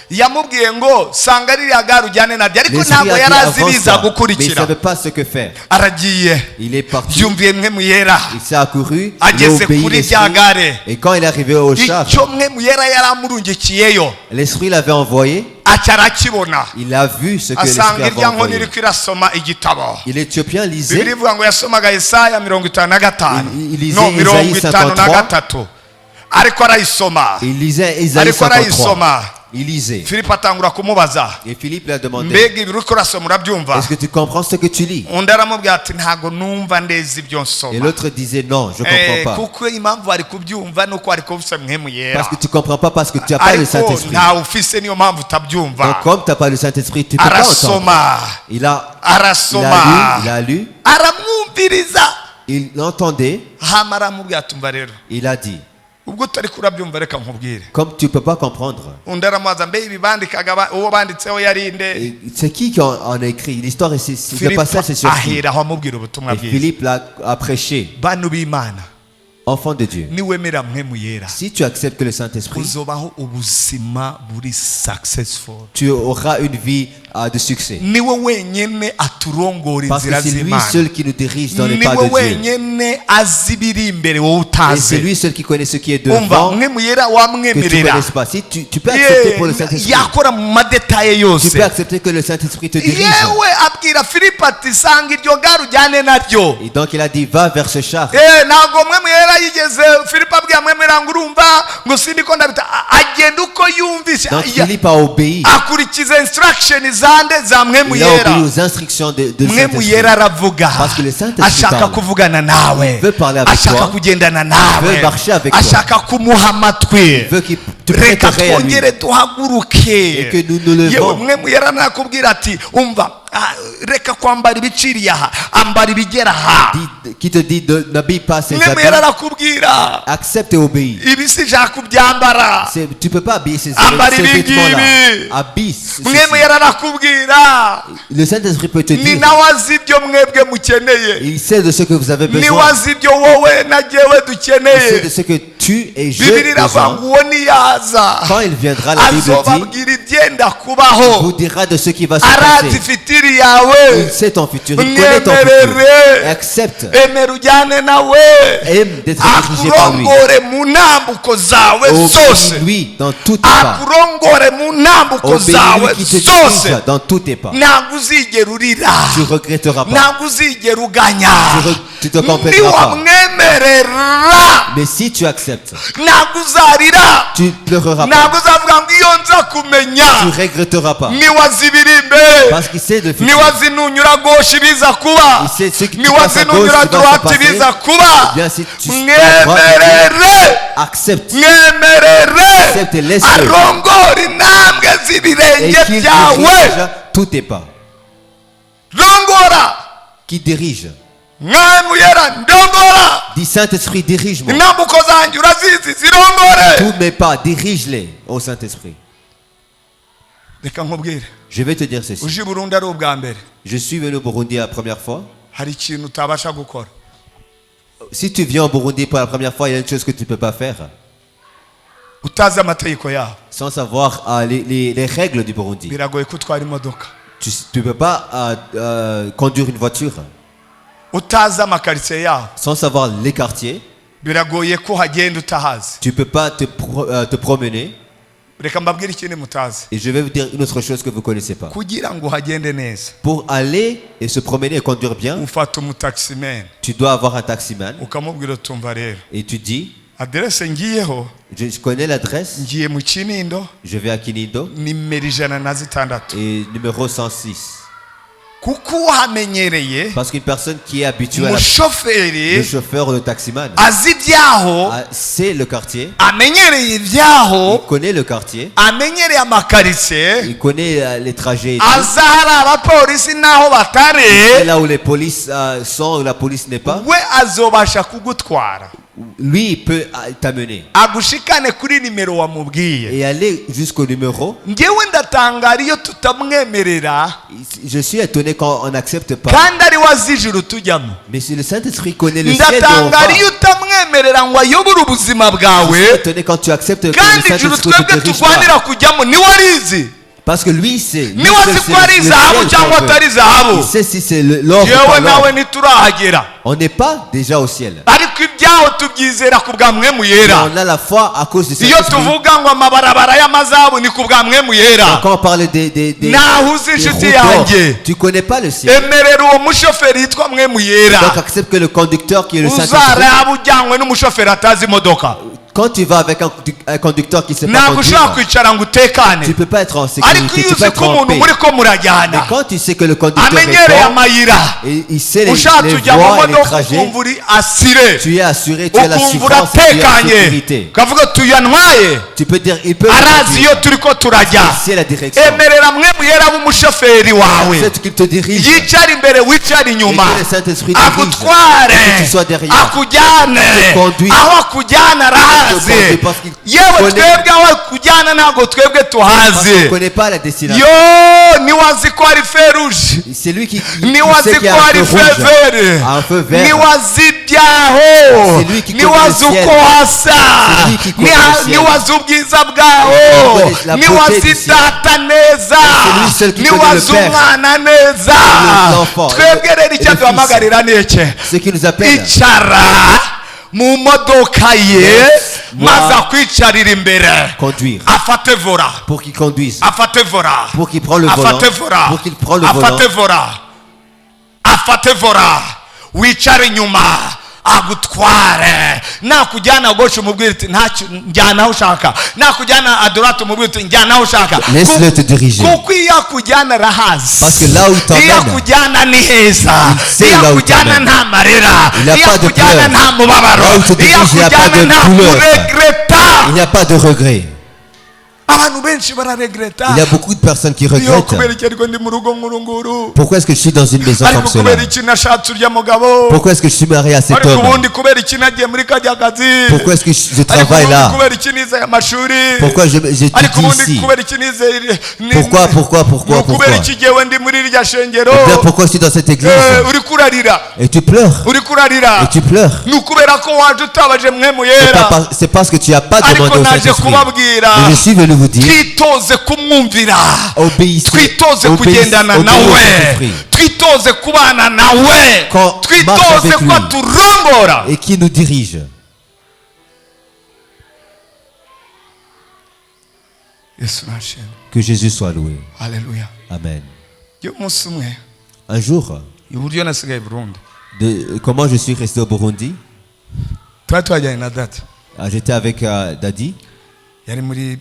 yamubwiye ngo sanga ririya gare ujyane naryo, ariko L'Esprit ntabwo a dit yari azi avance biza ça, mais il ne gukurikira. savait pas ce que faire. Aragiye Il est parti, byumviye mwe muyera. il s'est accouru, il a Ageze obéi kuri l'Esprit. rya gare. Et quand il est arrivé au char, Icyo mwe muyera yari amurungikiyeyo l'Esprit l'avait envoyé. aca arakibona, Il a vu ce que l'Esprit asanga avait irya nkoni envoyé. iriko irasoma igitabo. Il est éthiopien, Bibiri lisait. ivuga ngo yasomaga Yesaya 55 Il lisait no Isaïe 53 ariko arayisoma. Il lisait Isaïe Ariko 53. arayisoma. Il lisait. Filipo atangura kumubaza, Et Philippe lui a demandé, mbega ibi uriko urasoma urabyumva? est-ce que tu comprends ce que tu lis? Undi aramubwira ati ntabwo numva neza ibyo Et nsoma. l'autre disait, non, je ne comprends pas. Kuko impamvu ari kubyumva nuko ari kubisa mwemu yera. Parce que tu ne comprends pas parce que tu n'as pas le Ariko Saint-Esprit. ntawe ufise niyo mpamvu Donc utabyumva. comme tu n'as pas le Saint-Esprit, tu ne peux pas entendre. Arasoma, Il a arasoma, lu, aramwumviriza. il entendait, Hama aramubwira ati umva rero, il a dit, ubwo utari kurabyumva reka nkubwire. comme tu ne peux pas comprendre, Undi aramubaza mbe ibi bandikaga uwo banditseho yari nde? et c'est qui en a écrit? L'histoire, le Filipo passage, c'est sur qui? ahera aho amubwira ubutumwa Et bwiza. Philippe a prêché, Bantu b'Imana, enfant de Dieu. niwemera mwemu yera, Si tu acceptes que le Saint-Esprit, uzobaho ubuzima buri successful. tu auras une vie de succès. Niwe wenyine aturongora Parce que inzira c'est lui z'Imana. seul qui nous dirige dans les pas Niwe de Dieu. wenyine azi ibiri imbere wowe Et c'est utazi. lui seul qui connaît ce qui est Umva devant, mwemu yera que tu ne wamwemerera. connaisses pas. Si tu peux accepter pour le Saint-Esprit, yakora mu madetaye tu yose. peux accepter que le Saint-Esprit te dirige. Yewe abwira Filipo ati sanga iryo gare ujyane naryo. Et donc il a dit, va vers ce char. Ntabwo mwemu yera yigeze Filipo abwira mwemu yera ngo urumva ngo sindiko ndabita agenda uko yumvise. Donc Philippe a obéi. Akurikiza instruction zande za mwemu Il a obéi yera. aux instructions de Mwemu Saint-Esprit. yera aravuga, Parce que le Saint-Esprit ashaka parle. kuvugana nawe, Il veut parler avec ashaka toi. kugendana Il nawe, veut marcher avec toi. ashaka kumuha amatwi. Il veut qu'il te prête Reka oreille à lui. twongere duhaguruke. Et que nous nous levons. Yewe mwemu yera nakubwira ati umva, reka kwambara ibiciriye aha, ambara ibigera aha. Qui te dit, n'habille pas ses Mwemu yera habits. arakubwira Accepte et obéis. ibi sijaka kubyambara. Tu ne peux pas habiller ces Ambara vêtements-là. ibingibi. Habille. Mwemu yera arakubwira Le Saint-Esprit peut te ni dire. nawe azi ibyo mwebwe mukeneye, Il sait de ce que vous avez niwe besoin. azi ibyo wowe na jyewe Il sait de dukeneye. ce que tu et je Bibiri iravuga besoin. ngo uwo niyaza Quand il viendra, la Bible dit, azobabwira ibyenda il kubaho. vous dira de ce qui va se Arazi passer. fitiri yawe, Il sait ton futur, il connaît ton futur. mwemerere, Accepte. emera ujyane nawe, Aime d'être dirigé par lui. akurongore mu ntambuko zawe zose, Obéis-lui dans tous tes pas. akurongore mu ntambuko zawe Obéis-lui qui te zose. dirige dans tous tes pas. Ntabwo uzigera urira, Tu ne regretteras pas. ntabwo uzigera uganya, Tu te complèteras pas. niwamwemerera Mais si tu acceptes, ntabwo uzarira, tu ne pleureras pas. ntabwo uzavuga ngo iyo nza kumenya. Tu ne regretteras pas. Niwazi ibiri imbere, Parce qu'il sait le futur. niwazi nunyura gauche ibiza kuba, Il sait ce qui niwazi passe à gauche, nunyura ce qui va se droite passer. ibiza kuba. Bien, si tu Mwemerere, accepte mwemerere Accepte et laisse-le. arongore intambwe et z'ibirenge qu'il byawe. dirige tous tes pas. Rongora Qui dirige. mwemu yera ndongora, Dis Saint-Esprit, dirige-moi. intambuko zanjye urazizi zirongore. Tous mes pas, dirige-les au Saint-Esprit. Reka nkubwire, Je vais te dire ceci. uje i Burundi ari ubwa mbere, Je suis venu au Burundi la première fois. hari ikintu utabasha gukora. Si tu viens au Burundi pour la première fois, il y a une chose que tu ne peux pas faire. Utazi amategeko yabo, Sans savoir les règles du Burundi. biragoye ko utwara imodoka. Tu ne peux pas conduire une voiture. Utazi amakaritsiye yabo, Sans savoir les quartiers. biragoye ko hagenda utahazi. Tu ne peux pas te promener. Reka mbabwire ikindi mutazi. Et je vais vous dire une autre chose que vous ne connaissez pas. Kugira ngo hagende neza, Pour aller et se promener et conduire bien, ufata umutaximen tu dois avoir un taximan. ukamubwira utumva rero, Et tu dis, aderese ngiyeho Je connais l'adresse. ngiye mu Kinindo Je vais à Kinindo. nimero 106 Et numéro 106. kuko uhamenyereye Parce qu'une personne qui est habituée à le umushoferi chauffeur, le taximan, azi ibyaho c'est le quartier. amenyereye Il ibyaho connaît le quartier. amenyereye amakaritsiye Il connaît les trajets. Et tout. aza hari abapolisi n'aho Et batari là où les polices sont, où la police n'est pas, we azobasha kugutwara lui, il peut t'amener. agushikane kuri nimero wamubwiye Et aller jusqu'au numéro. ngewe ndatangara iyo tutamwemerera Je suis étonné quand on n'accepte pas. kandi ari wazi ijuru tujyamo Mais si le Saint-Esprit connaît le ciel, où on ndatangara iyo va. utamwemerera ngo ayobore ubuzima Je bwawe suis étonné quand tu acceptes que le kandi ijuru Saint-Esprit te twebwe dirige turwanira pas. kujyamo niwe arizi Parce que lui, c'est. Lui niwe seul azi sait ko ari le izahabu ciel cyangwa qu'on veut. atari izahabu Il sait si c'est l'or ou yewe pas nawe l'or. ntiturahagera On n'est pas déjà au ciel. ariko ibyaho tubyizera ku bwa mwemu Mais yera on a la foi à cause de iyo Saint-Esprit. tuvuga ngo amabarabara y'amazahabu ni ku bwa mwemu yera Quand on parle des naho uzi des inshuti routes d'or, yanjye tu connais pas le ciel. emerera uwo mushoferi yitwa mwemu yera Donc accepte que le conducteur qui est le Saint-Esprit. uzaraba ujyanywe n'umushoferi atazi imodoka Quand tu vas avec un conducteur qui sait pas ntabwo ushobora conduire, kwicara ngo utekane tu peux pas être en ariko sécurité, iyo tu peux uzi être ko en umuntu paix. muri ko Mais murajyana quand tu sais que le conducteur amenyereye est bon, amayira et il sait les ushatse ujya mu voies et les modoka trajets, ukumva uri asire tu es assuré, tu as ukumva l'assurance et tu es en uratekanye sécurité. ukavuga tuyanwaye Tu peux dire, il peut arazi iyo turi ko turajya c'est la direction. emerera mwemu yera b'umushoferi wawe C'est qu'il te dirige. yicara imbere wicara Et inyuma que le Saint-Esprit dirige. agutware Que tu sois derrière. akujyane Te conduise. aho akujyana arahazi Te conduise parce qu'il yewe connaît. twebwe aho akujyana ntabwo twebwe Parce qu'on tuhazi ne connaît pas la destination. yo niwazi ko ari feruje C'est lui qui niwazi sait qu'il y ko a un ari feu rouge, fevere un feu vert. niwazi ibyaho C'est lui qui connaît niwazi le ciel. uko hasa C'est lui qui connaît le ciel. niwazi ubwiza bwaho connaît la beauté niwazi du ciel. data neza C'est lui seul qui connaît niwazi le Père. umwana neza Et l'enfant. twebwe rero Et icyo le duhamagarira ni iki Ce qui nous appelle. icara mu modoka ye Moi. maze akwicarira imbere Conduire. afate vora Pour qu'il conduise. afate vora Pour qu'il prenne le volant. afate vora Pour qu'il prenne le volant. afate vora afate vora wicare inyuma agutware nakujyana goshe umubwire uti ntacyo njyana aho ushaka nakujyana adorate umubwire uti njyana aho ushaka Laisse-le te diriger. kuko iyo akujyana arahazi Parce que là où il t'emmène, iyo akujyana ni heza il sait iyo là où il akujyana t'emmène. nta marira Il n'y a iyo pas de akujyana pleurs. nta mubabaro Là où il te iyo dirige, il n'y a pas akujyana de nta douleur. kuregreta Il n'y a pas de regret. abantu benshi bararegreta Il y a beaucoup de personnes qui iyo kubera regrettent. iki ariko ndi mu rugo nk'urunguru Pourquoi est-ce que je suis dans une maison ariko comme cela? kubera iki nashatse urya mugabo Pourquoi est-ce que je suis marié à cet ariko homme? ubundi kubera iki nagiye muri kajya kazi Pourquoi est-ce que je ariko travaille ubundi là? kubera iki nizeye amashuri Pourquoi ariko j'étudie ubundi ici? kubera iki nizeye Pourquoi kubera pourquoi? iki jyewe ndi muri irya shengero Eh bien, pourquoi je suis dans cette église? uri kurarira Et tu pleures. uri kurarira Et tu pleures. ni ukubera ko waje utabaje mwemu C'est yera c'est parce que tu n'as pas demandé ariko au naje Saint-Esprit. kubabwira Mais je suis venu vous dire, twitoze kumwumvira obéissez, twitoze obéissez, kugendana obéissez au nawe Saint-Esprit. twitoze kubana nawe Quand twitoze marche avec ko lui. aturongora Et qui nous dirige. yesu nashimwe Que Jésus soit loué. haleluya Amen. yo umunsi umwe Un jour, uburyo nasigaye Burundi comment je suis resté au Burundi? twari twajyanye na data J'étais avec Daddy. yari muri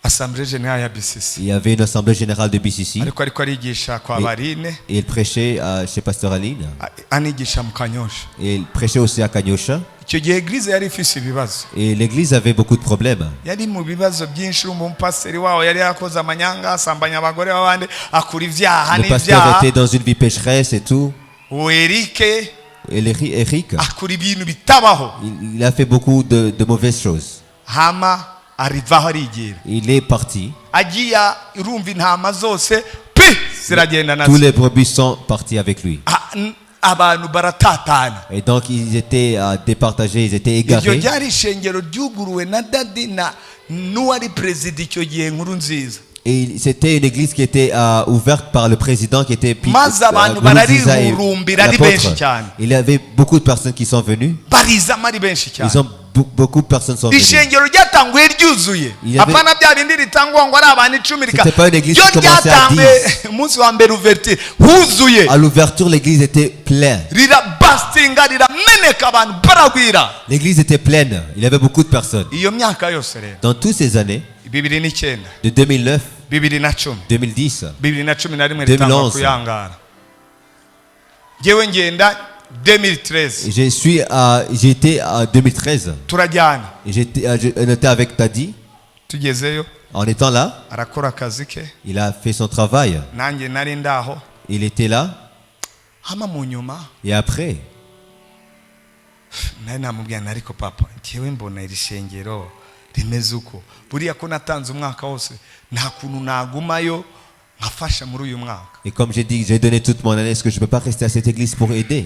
assemblée générale ya BCC Il y avait une assemblée générale de BCC. ariko arigisha kwa barine Et il prêchait chez Pasteur Aline. anigisha mu Kanyosha Et il prêchait aussi à Kanyosha. icyo gihe eglise yari ifise ibibazo Et l'église avait beaucoup de problèmes. yari mu bibazo byinshi umupasiteri wawo yari yakoze amanyanga asambanya abagore b'abandi akura ibyaha Le pasteur n'ibyaha était dans une vie pécheresse et tout. uwo Eric Et Eric, akura ibintu bitabaho il a fait beaucoup de mauvaises choses. hama arivaho arigira Il est parti. agiye urumva intama zose pi ziragenda Tous nazo les brebis sont partis avec lui. abantu baratatana Et donc ils étaient départagés, ils étaient iryo égarés. ryari ishengero ryuguruwe na dadi n'uwari perezida icyo gihe nkuru nziza Et c'était une église qui était ouverte par le président qui était maze abantu bararihurumbira ari benshi cyane Il y avait beaucoup de personnes qui sont venues. barizamo ari benshi Ils cyane ont beaucoup de personnes sont venues. ishengero ryatanguye ryuzuye Il y avait- apana bya bindi ritangwa ngo ari abantu 10 C'était pas une église ryo qui commençait à ryatanguye umunsi wa mbere ouverture huzuye À l'ouverture, l'église était pleine. rirabastinga rirameneka abantu baragwira L'église était pleine. Il y avait beaucoup de personnes. iyo myaka yose rero Dans toutes ces années, 2009 de 2009, 2010 2010, 2011 ritangwa 2011. kuyangara ngewe ngenda 2013 j'ai été en 2013. turajyana On était avec Tadi. tugezeyo En étant là, arakora akazi ke il a fait son travail. nanjye nari ndaho Il était là. hama mu nyuma Et après, nari namubwira nti ariko papa ngewe mbona iri shengero rimeze uko buriya ko natanze umwaka wose nta kuntu nagumayo nkafasha muri uyu mwaka et comme j'ai dit, j'ai donné toute mon année. Est-ce que je ne peux pas rester à cette église pour aider?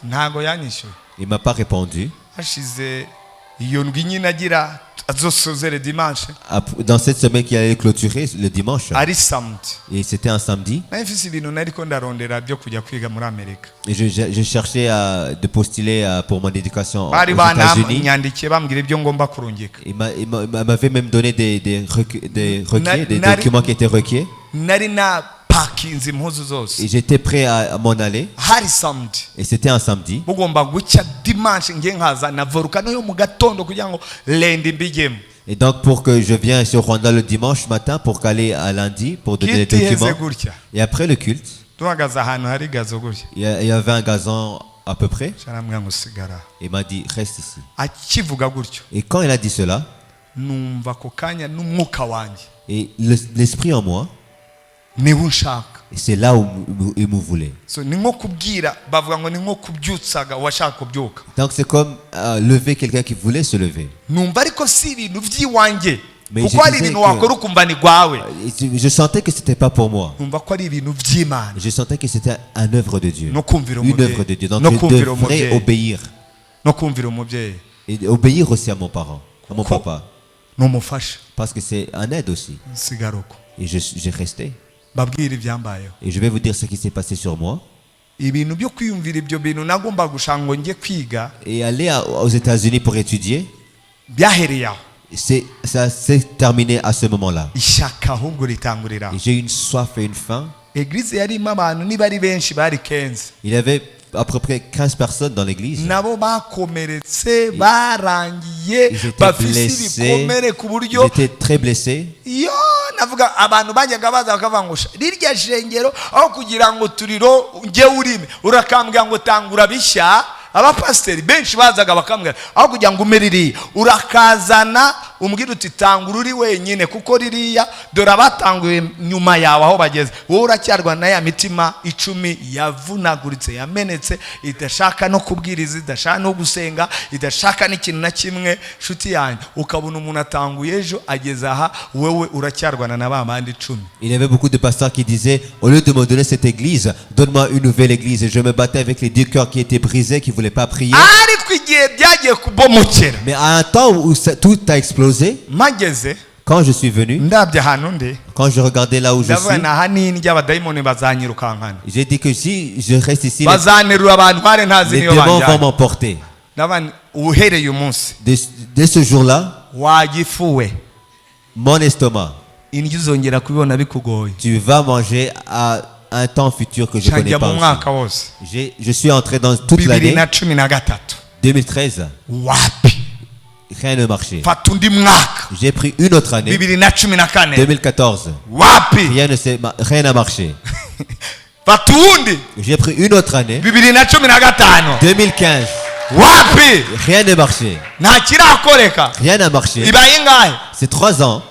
ntago yanyishyuye Il ne m'a pas répondu. hashize iyo ndwi nyine agira azosozere dimanche Dans cette semaine qui allait clôturer le dimanche, ari samedi et c'était un samedi, nari mfise ibintu nariko ndarondera byo kujya kwiga muri amerika et je cherchais de postuler pour mon éducation aux bari États-Unis. banyandikiye bambwira ibyo ngomba kurungika Il m'avait même donné des requis, des Nari- documents qui étaient requis. nari napakinze impuzu zose Et j'étais prêt à m'en aller. hari samedi Et c'était un samedi. mugomba gucya dimanche nge nkaza na volcano yo mu gatondo kugira ngo lendi mbigemo Et donc pour que je vienne sur Rwanda le dimanche matin pour caler à lundi pour donner les kiti iheze documents. gutya Et après le culte, duhagaze ahantu hari gazo gutya il y avait un gazon à peu près. carambwira ngo sigara Il m'a dit reste ici. akivuga gutyo Et quand il a dit cela, numva ako kanya n'umwuka wanjye et l'esprit en moi, niwe unshaka et c'est là où il me voulait. so ni nko kubwira bavuga ngo ni nko kubyutsaga uwashaka kubyuka Donc c'est comme lever quelqu'un qui voulait se lever. numva ariko si ibintu by'iwanjye Mais kuko je hari disais ibintu que- wakora ukumva ni rwawe Et je sentais que c'était pas pour moi. numva ko ari ibintu by'imana Je sentais que c'était une œuvre de Dieu. no kumvira Une umubyeyi œuvre de Dieu. Donc no je kumvira devrais umubyeyi obéir. no kumvira umubyeyi Et obéir aussi à mon parent, à mon Ko- papa. n'umufasha Parce que c'est un aide aussi. nsigara uko Et j'ai resté. babwira ibyambayeho Et je vais vous dire ce qui s'est passé sur moi. ibintu byo kwiyumvira ibyo bintu nagomba gushaka ngo njye kwiga Et aller aux États-Unis pour étudier, byahereye aho ça s'est terminé à ce moment-là. ishyaka ahubwo ritangurira aho Et j'ai eu une soif et une faim. eglise yarimo abantu niba ari benshi bari kenzi Il y avait à peu près 15 personnes dans l'église. nabo bakomeretse barangiye Ils étaient bafise blessés. ibikomere ku Ils buryo étaient très blessés. iyo navuga abantu bajyaga baza bakavuga ngo rirya shengero aho kugira ngo turiro njye urime urakambwira ngo tangura bishya abapasiteri benshi bazaga bakambwira aho kugira ngo ume ririya urakazana umbwira uti tangura uri wenyine kuko ririya dore abatanguye nyuma yawe aho bageze wowe uracyarwa na ya mitima 10 yavunaguritse yamenetse idashaka no kubwiriza idashaka no gusenga idashaka n'ikintu na kimwe nshuti yanjye ukabona umuntu atanguye ejo ageze aha wewe uracyarwana na ba bandi 10 Il y avait beaucoup de pasteurs qui disaient, au lieu de me donner cette église, donne-moi une nouvelle église. Et je me battais avec les deux cœurs qui étaient brisés, qui ne voulaient pas prier. ariko igihe byagiye kubomokera Mais à un temps où tout a explosé, mageze quand je suis venu, ndabye ahantu ndi quand je regardais là où je ndavuga suis, naha n'indya abadayimoni bazanyirukankana j'ai dit que si je reste ici, bazanterura abantu ntware ntazi les niyo démons vont banjyanye m'emporter. ndavuga nti, uhereye umunsi Dès ce jour-là, wagifuwe mon estomac, indyo uzongera kubibona bikugoye tu vas manger à un temps futur que je ne connais nshajya mu pas mwaka aussi. wose Je suis entré dans toute l'année 2013 2013. wapi Rien ne marchait. fata undi mwaka J'ai pris une autre année, 2014 2014. wapi Rien n'a marché. fata uwundi J'ai pris une autre année, 2015 2015. wapi Rien n'a marché. nta kirakoreka Rien n'a marché. ibaye ngahe C'est 3 ans.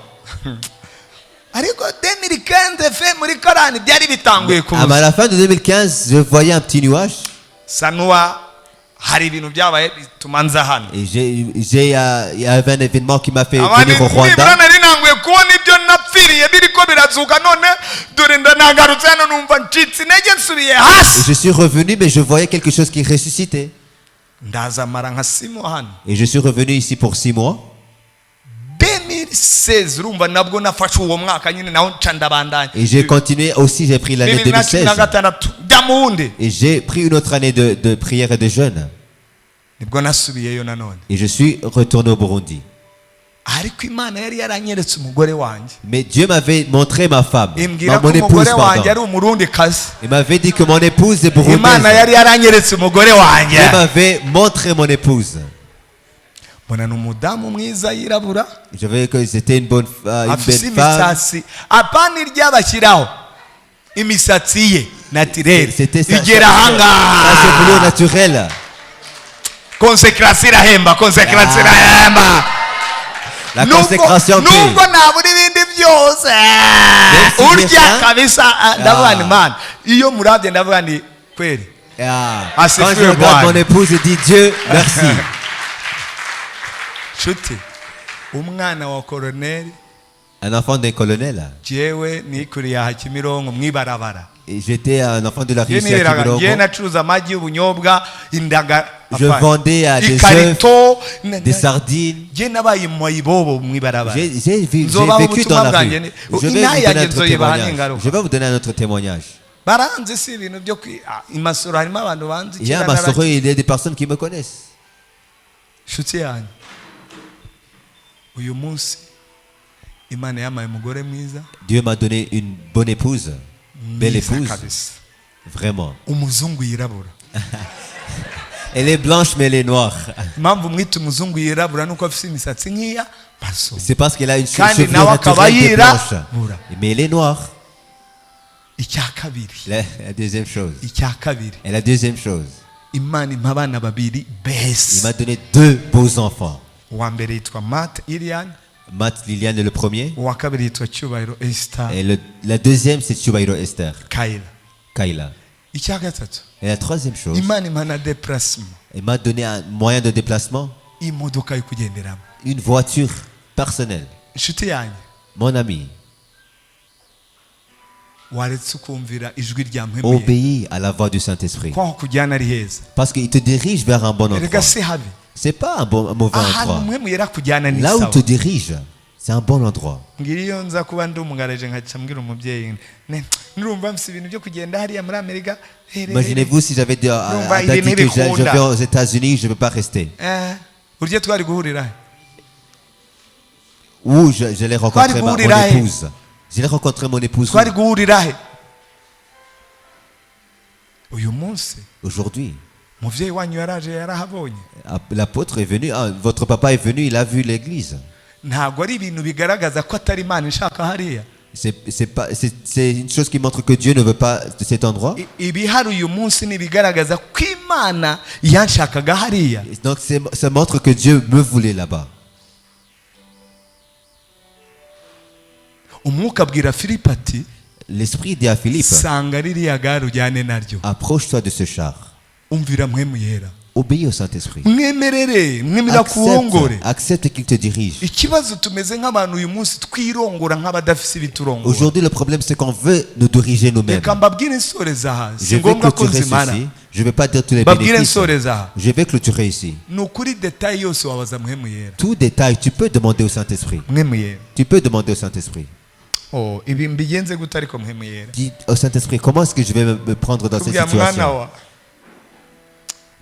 ariko 2015 fe muri korani byari bitanguye À kuza la fin de 2015, je voyais un petit nuage. sanuwa hari ibintu byabaye bituma nza hano Et il y avait un événement qui m'a fait abandi venir au nibura Rwanda. nari nanguye kubona ibyo napfiriye biriko birazuka none dore ndanagarutse hano numva ncitse intege nsubiye Et hasi je suis revenu, mais je voyais quelque chose qui ressuscitait. ndaza mara nka simo hano Et je suis revenu ici pour 6 mois. 2016 urumva nabwo nafashe uwo mwaka nyine naho nca ndabandanya Et j'ai continué aussi, j'ai pris l'année 2016. njya mu wundi Et j'ai pris une autre année de prière et de jeûne. nibwo nasubiyeyo nanone Et je suis retourné au Burundi. ariko imana yari yaranyeretse umugore wanjye Mais Dieu m'avait montré ma femme, imbwira mon ko épouse, umugore wanjye pardon. ari umurundi kazi Il m'avait dit que mon épouse est imana burundaise. yari yaranyeretse umugore wanjye Dieu m'avait montré mon épouse. mbona ni umudamu mwiza yirabura Je voyais que c'était une afise belle femme. imisatsi apana iry'abashyiraho imisatsi ye natirere C'était ça. igera Ça, ahangaha c'est bleu naturel. konsekarasi irahemba konsekarasi irahemba La consécration paye. nubwo nabura ibindi byose si urya bien. kabisa ndavuga ni mana iyo murabye ndavuga ni kweli Ah, Ah, c'est quand je fou, regarde Boy. mon épouse, je dis Dieu, merci. nshuti umwana wa koroneri Un enfant d'un colonel. jewe nikuriye aha Kimironko mwibarabara Et j'étais un enfant de la rue ici à ngiye Kimironko. nacuruza amagi y'ubunyobwa indaga Je vendais à des ikarito des sardines. ngiye nabaye ibobo mwibarabara J'ai Nzobaho vécu dans la ubutumwa rue. bwanjye. Je vais Inaha vous donner yanjye notre nzoyibaha témoignage. n'ingaruka. Je vais vous donner un autre témoignage. baranze si ibintu byo imasoro harimo abantu banzi Il y a un Masoro, il y a des personnes qui me connaissent. nshuti yanjye uyu munsi imana yamaye umugore mwiza Dieu m'a donné une bonne épouse, belle mwiza épouse, kabisa vraiment. umuzungu yirabura Elle est blanche mais elle est noire. impamvu mwita umuzungu yirabura nuko afite imisatsi nk'iya paso C'est parce qu'elle a une Kandi chevelure nawe akaba naturelle qui est blanche. yirabura. Mais elle est noire. icya kabiri La deuxième chose. icya kabiri Et la deuxième chose, imana impa abana babiri il beza m'a donné deux beaux enfants. uwa mbere yitwa Matt Ilian Matt Liliane est le premier. uwa kabiri yitwa Cyubahiro Esther Et la deuxième, c'est Chubairo Esther, Kayila Kaila. icya gatatu Et la troisième chose, imana impa na déplacement il m'a donné un moyen de déplacement, imodoka yo kugenderamo une voiture personnelle. inshuti yanjye Mon ami, waretse ukumvira ijwi rya mpembuye obéis à la voix du Saint-Esprit. ko aho kujyana ari heza Parce qu'il te dirige vers un bon endroit. erega si habi C'est pas un mauvais ahantu endroit. mpembuye arakujyana ni Là où sawa te dirige, c'est un bon endroit. ngira iyo nza kuba ndi umugaraje nkaca mbwira umubyeyi nurumva mfite ibintu byo kugenda hariya muri Amerika Imaginez-vous si j'avais dit Numva à Daddy ibintu que je bikunda. vais aux États-Unis, je ne veux pas rester. urya twari guhurira he? Où j'allais rencontrer Twari mon guhurira he? épouse. J'allais rencontrer mon épouse où? twari guhurira he uyu munsi Aujourd'hui. umubyeyi wanyu yaraje yarahabonye L'apôtre est venu, votre papa est venu, il a vu l'église. ntabwo ari ibintu bigaragaza ko atari imana ishaka hariya C'est une chose qui montre que Dieu ne veut pas de cet endroit. ibihari uyu munsi ni ibigaragaza ko imana yanshakaga hariya Donc ça montre que Dieu me voulait là-bas. umwuka abwira Filipo ati L'Esprit dit à Philippe, sanga ririya gare ujyane naryo approche-toi de ce char. umvira mpwemu yera Obéis au Saint-Esprit. mwemerere mwemera kuwongore Accepte qu'il te dirige. ikibazo tumeze nk'abantu uyu munsi twirongora nk'abadafise ibiturongora Aujourd'hui, le problème, c'est qu'on veut nous diriger nous-mêmes. reka mbabwire insoreza aha Je si vais ngombwa ko clôturer nzimara ceci. Je ne vais pas dire tous les mbabwire bénéfices. nsoreza aha Je vais clôturer ici. ni ukuri detaye yose wabaza mpwemu yera Tout détail, tu peux demander au Saint-Esprit. mpwemu yera Tu peux demander au Saint-Esprit. ibi mbigenze gute ariko mpwemu yera Dis au Saint-Esprit, comment est-ce que je vais me prendre dans cette kubwira mwana situation? wa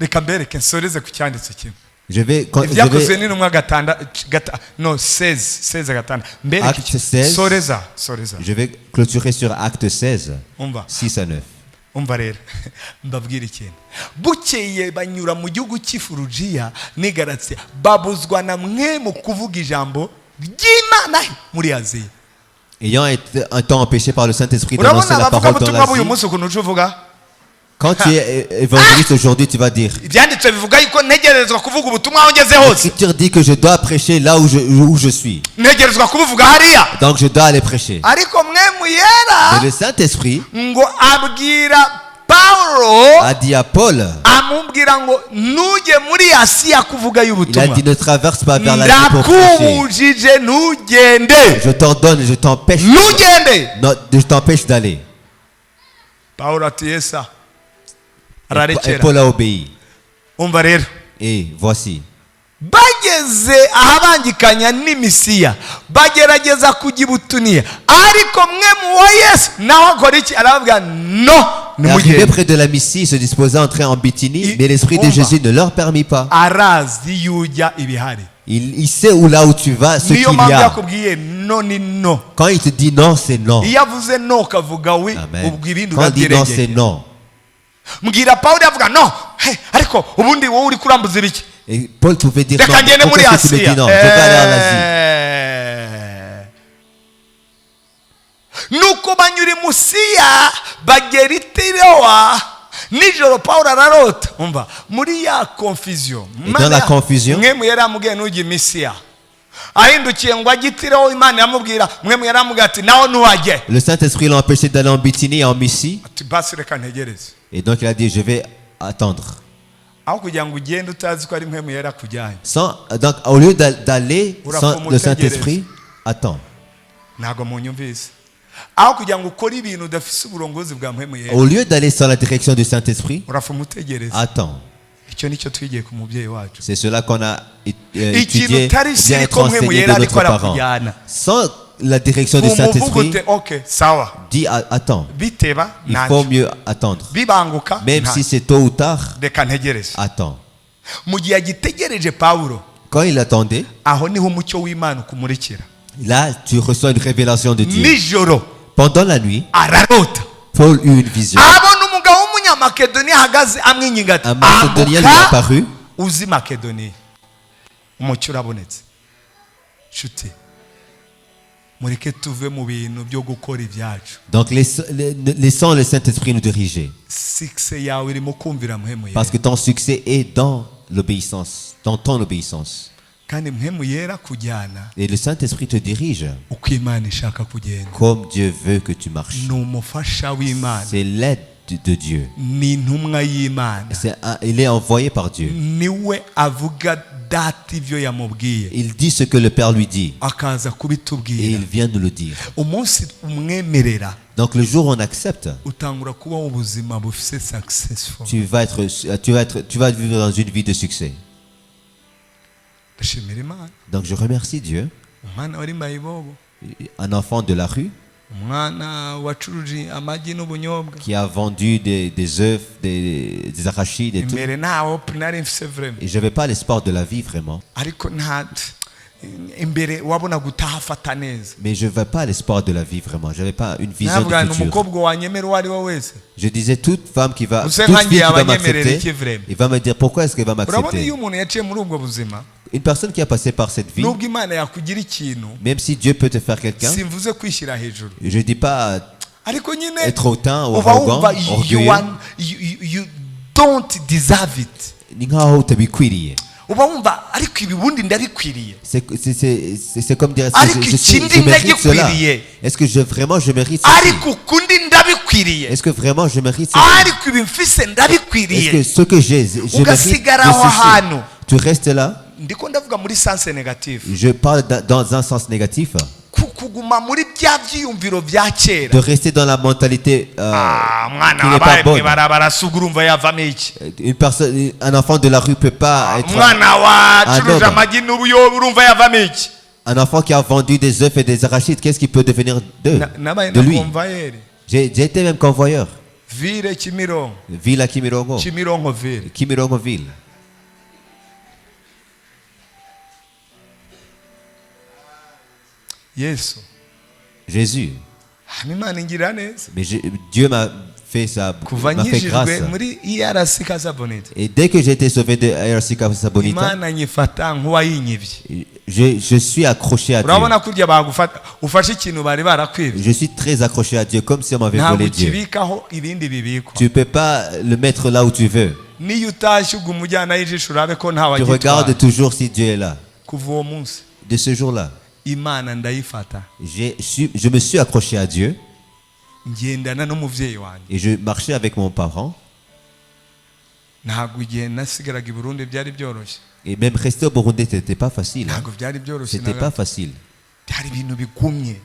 reka mbereke nsoreze ku cyanditse kimwe Je vais ibyakozwe n'intumwa no 16 gatanda mbereke Acte 16. soreza je vais clôturer sur Acte 16, umva 6 à 9. umva rero mbabwira ikintu bukeye banyura mu gihugu cy'ifurujiya n'i Galatiya babuzwa na mwe mu kuvuga ijambo ry'Imana muri Aziya Ayant été un temps empêché par le Saint-Esprit d'annoncer urabona la parole dans abavugabutumwa b'uyu l'Asie, munsi ukuntu uca uvuga quand tu es évangéliste aujourd'hui, tu vas dire, ibyanditswe bivuga yuko ntegerezwa kuvuga ubutumwa aho ngeze hose l'Écriture dit que je dois prêcher là où je suis. ntegerezwa kubuvuga hariya Donc je dois aller prêcher. ariko mwe muyera Mais le Saint-Esprit ngo abwira Paulo a dit à Paul, amubwira ngo nujye muri Asiya kuvuga il a y'ubutumwa dit ne traverse pas vers l'Asie pour prêcher. ndakubujije ntugende Je t'ordonne, je t'empêche. ntugende Non, je t'empêche d'aller. Paulo ati yesa Et ararekera Paul a obéi. umva rero Et voici. bageze ahabangikanya n'imisiya bagerageza kujya i Butuniya ariko mwe mu wa Yesu nawe akora iki arababwira no Et arrivé nimugende près de la Mysie, il se disposait à entrer en Bithynie, mais l'Esprit de Umva. Jésus ne leur permit pas. arazi iyo ujya ibihari Il sait où là où tu vas, ce qu'il niyo y mpamvu a. yakubwiye no ni no Quand il te dit non, c'est non. iyo avuze no ukavuga wi Amen. ubwo ibindi Quand il dit non, c'est urabyiregeye non. mbwira pawulo avuga no he, ariko ubundi wowe uri kurambuza ibiki Et Paul pouvait dire non. reka ngende muri Pourquoi est-ce que tu me asiya dis non? Je vais aller en Asie. nuko banyura i musiya bagera i tirowa nijoro pawulo ararota umva muri ya confusion Et dans la confusion, mwemu yari amubwiye ntujye i misiya ahindukiye ngo ajye i tirowa imana iramubwira mwemu yari amubwiye ati nawe ntuhajye le Saint-Esprit l'a empêché d'aller en Bithynie et en Mysie. ati basi reka ntegereze Et donc il a dit, je vais attendre. aho kugira ngo ugende utazi ko ari mwemu yari akujyanye Donc au lieu d'aller sans Urafu le Saint-Esprit, attends. ntabwo munyumvise aho kugira ngo ukore ibintu udafise uburongozi bwa mwemu yera Au lieu d'aller sans la direction du Saint-Esprit, urafu umutegereze attends. icyo nicyo twigiye ku mubyeyi wacu C'est cela qu'on a ikintu étudié, utari bien siri être ko mwemu enseigné yera de ariko notre parent. arakujyana Sans la direction du umuvugo Saint-Esprit, ute ok sawa dis attends. biteba Il faut ntacyo mieux attendre. bibanguka Même si c'est tôt ou tard, reka ntegereze attends. mu gihe agitegereje pawulo Quand il attendait, aho niho umucyo w'imana ukumurikira là, tu reçois une révélation de Dieu. nijoro Pendant la nuit, ararota Paul eut une vision. abona umugabo w'umunyamakedoniya ahagaze amwinginga ati Un Macédonien lui ambuka apparut. uzi makedoniya umucyo urabonetse nshuti mureke tuve mu bintu byo gukora ibyacu Donc, laissons le Saint-Esprit nous diriger. sikise yawe irimo kumvira muhemu yera Parce que ton succès est dans l'obéissance, dans ton obéissance. kandi muhemu yera kujyana Et le Saint-Esprit te dirige uko imana ishaka kugenda comme Dieu veut que tu marches. ni umufasha w'imana C'est l'aide de Dieu. ni intumwa y'imana Il est envoyé par Dieu. niwe avuga data ibyo yamubwiye Il dit ce que le Père lui dit. akaza Et kubitubwira il vient nous le dire. umunsi umwemerera Donc le jour où on accepte, utangura kubaho ubuzima bufise successful tu vas vivre dans une vie de succès. ndashimira imana Donc je remercie Dieu. umwana wari mayibobo Un enfant de la rue umwana wacuruje amagi n'ubunyobwa qui a vendu des œufs, des arachides et tout. imbere nta hope nari mfise vraiment Et je n'avais pas l'espoir de la vie vraiment. ariko nta imbere wabona gutahafata neza Mais je n'avais pas l'espoir de la vie vraiment. Je n'avais pas une vision navuga du ni futur. umukobwa wanyemera uwo ari we wese Je disais toute femme qui va, Vous toute savez, fille qui va il y a m'accepter, vraiment. il va me dire pourquoi est-ce qu'elle va urabona m'accepter. iyo umuntu yaciye muri ubwo buzima Une personne qui a passé par cette vie, nubwo imana yakugira ikintu même si Dieu peut te faire quelqu'un, simvuze kwishyira hejuru je ne dis pas ariko nyine être hautain ou uba arrogant, wumva orgueilleux. you don't deserve it Ni nkaho utabikwiriye. uba wumva ariko ibi bundi ndabikwiriye C'est comme dire, est-ce Ariko que je ikindi mérite cela? ndagikwiriye. Est-ce que vraiment je mérite ceci? ariko ukundi ndabikwiriye Est-ce que vraiment je mérite ceci? ariko ibi mfise Est-ce que ndabikwiriye ce que j'ai, je mérite de ugasigara aho hantu ceci? Tu restes là. ndiko ndavuga muri sanse negative Je parle dans un sens négatif. kuguma muri bya byiyumviro bya De kera rester dans la mentalité mwana qui n'est pas wabaye bonne. mwibarabara suga urumva yavamo iki Un enfant de la rue peut pas être mwana wacuruje homme. amagi n'ubuyobe urumva yavamo iki un enfant qui a vendu des œufs et des arachides. Qu'est-ce qui peut devenir nabaye de na lui? konvayeri J'ai été même convoyeur. ville kimironko Ville à Kimirongo. kimironko ville Kimirongo ville. yesu Jésus. hano imana ingirira neza Mais Dieu m'a fait ça, kuva m'a fait nkijijwe grâce. muri ERC Casabonite Et dès que j'ai été sauvé de ARC Casabonita, imana nyifata nk'uwayinyibye je suis accroché à Dieu. urabona kurya bagufata ufashe ikintu bari barakwibye Je suis très accroché à Dieu, comme si on m'avait ntabwo volé Dieu. ukibikaho ibindi bibikwa Tu ne peux pas le mettre là où tu veux. niyo utashye ubwo umujyana y'ijisho urabe ko Tu ntawagitwara regardes toujours si Dieu est là. kuva uwo munsi De ce jour-là, imana ndayifata je me suis accroché à Dieu ngendana n'umubyeyi wanjye et je marchais avec mon parent. ntabwo igihe nasigaraga i Burundi byari byoroshye Et même rester au Burundi, ce n'était pas facile. Hein. ntabwo byari byoroshye C'était pas facile. byari ibintu bigumye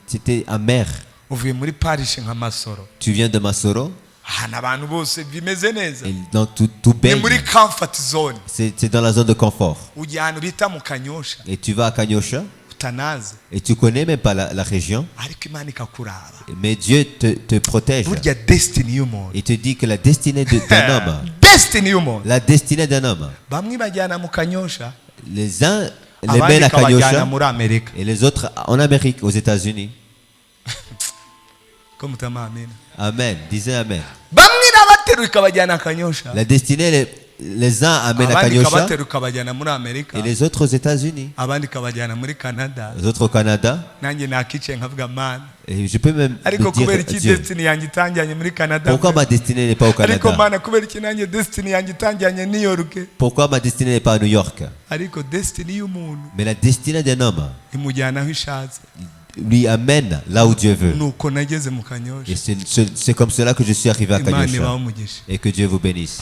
C'était amer. uvuye muri parishe nka Masoro Tu viens de Masoro, ahantu abantu bose bimeze neza et donc tout ni baigne. muri comfort zone C'est dans la zone de confort. ujya ahantu bita mu Kanyosha Et tu vas à Kanyosha, utanazi Et tu connais même pas la région, ariko imana ikakuraba. mais Dieu te protège. Burya destiny y'umuntu, Il te dit que la destinée d'un homme, destiny y'umuntu, la destinée d'un homme, bamwe bajyana mu Kanyosha, les uns les abandi mènent à ikabajyana Kanyosha muri Amerika. et les autres en Amérique, aux États-Unis. Ko mutamamina. Amen. Disez Amen. Bamwe irabateruye ikabajyana Kanyosha, La destinée, les uns amènent à abandi Kanyosha ikabateruye ikabajyana muri Amerika, et les autres aux États-Unis, abandi ikabajyana muri Canada. les autres au Canada. Nanjye nakicaye nkavuga mana, Et je peux même ariko me kubera dire, iki Dieu, destiny yanjye itanjyanye muri Canada? pourquoi ma destinée n'est pas au Ariko Canada? mana, kubera iki nanjye destiny yanjye itanjyanye New York? Pourquoi ma destinée n'est pas à New York? Ariko destiny y'umuntu Mais la destinée d'un homme imujyana aho ishatse. lui amène là où Dieu veut. Nuko nageze mu Kanyosha. Et c'est comme cela que je suis arrivé à Imana Kanyosha. ibahe umugisha. Et que Dieu vous bénisse.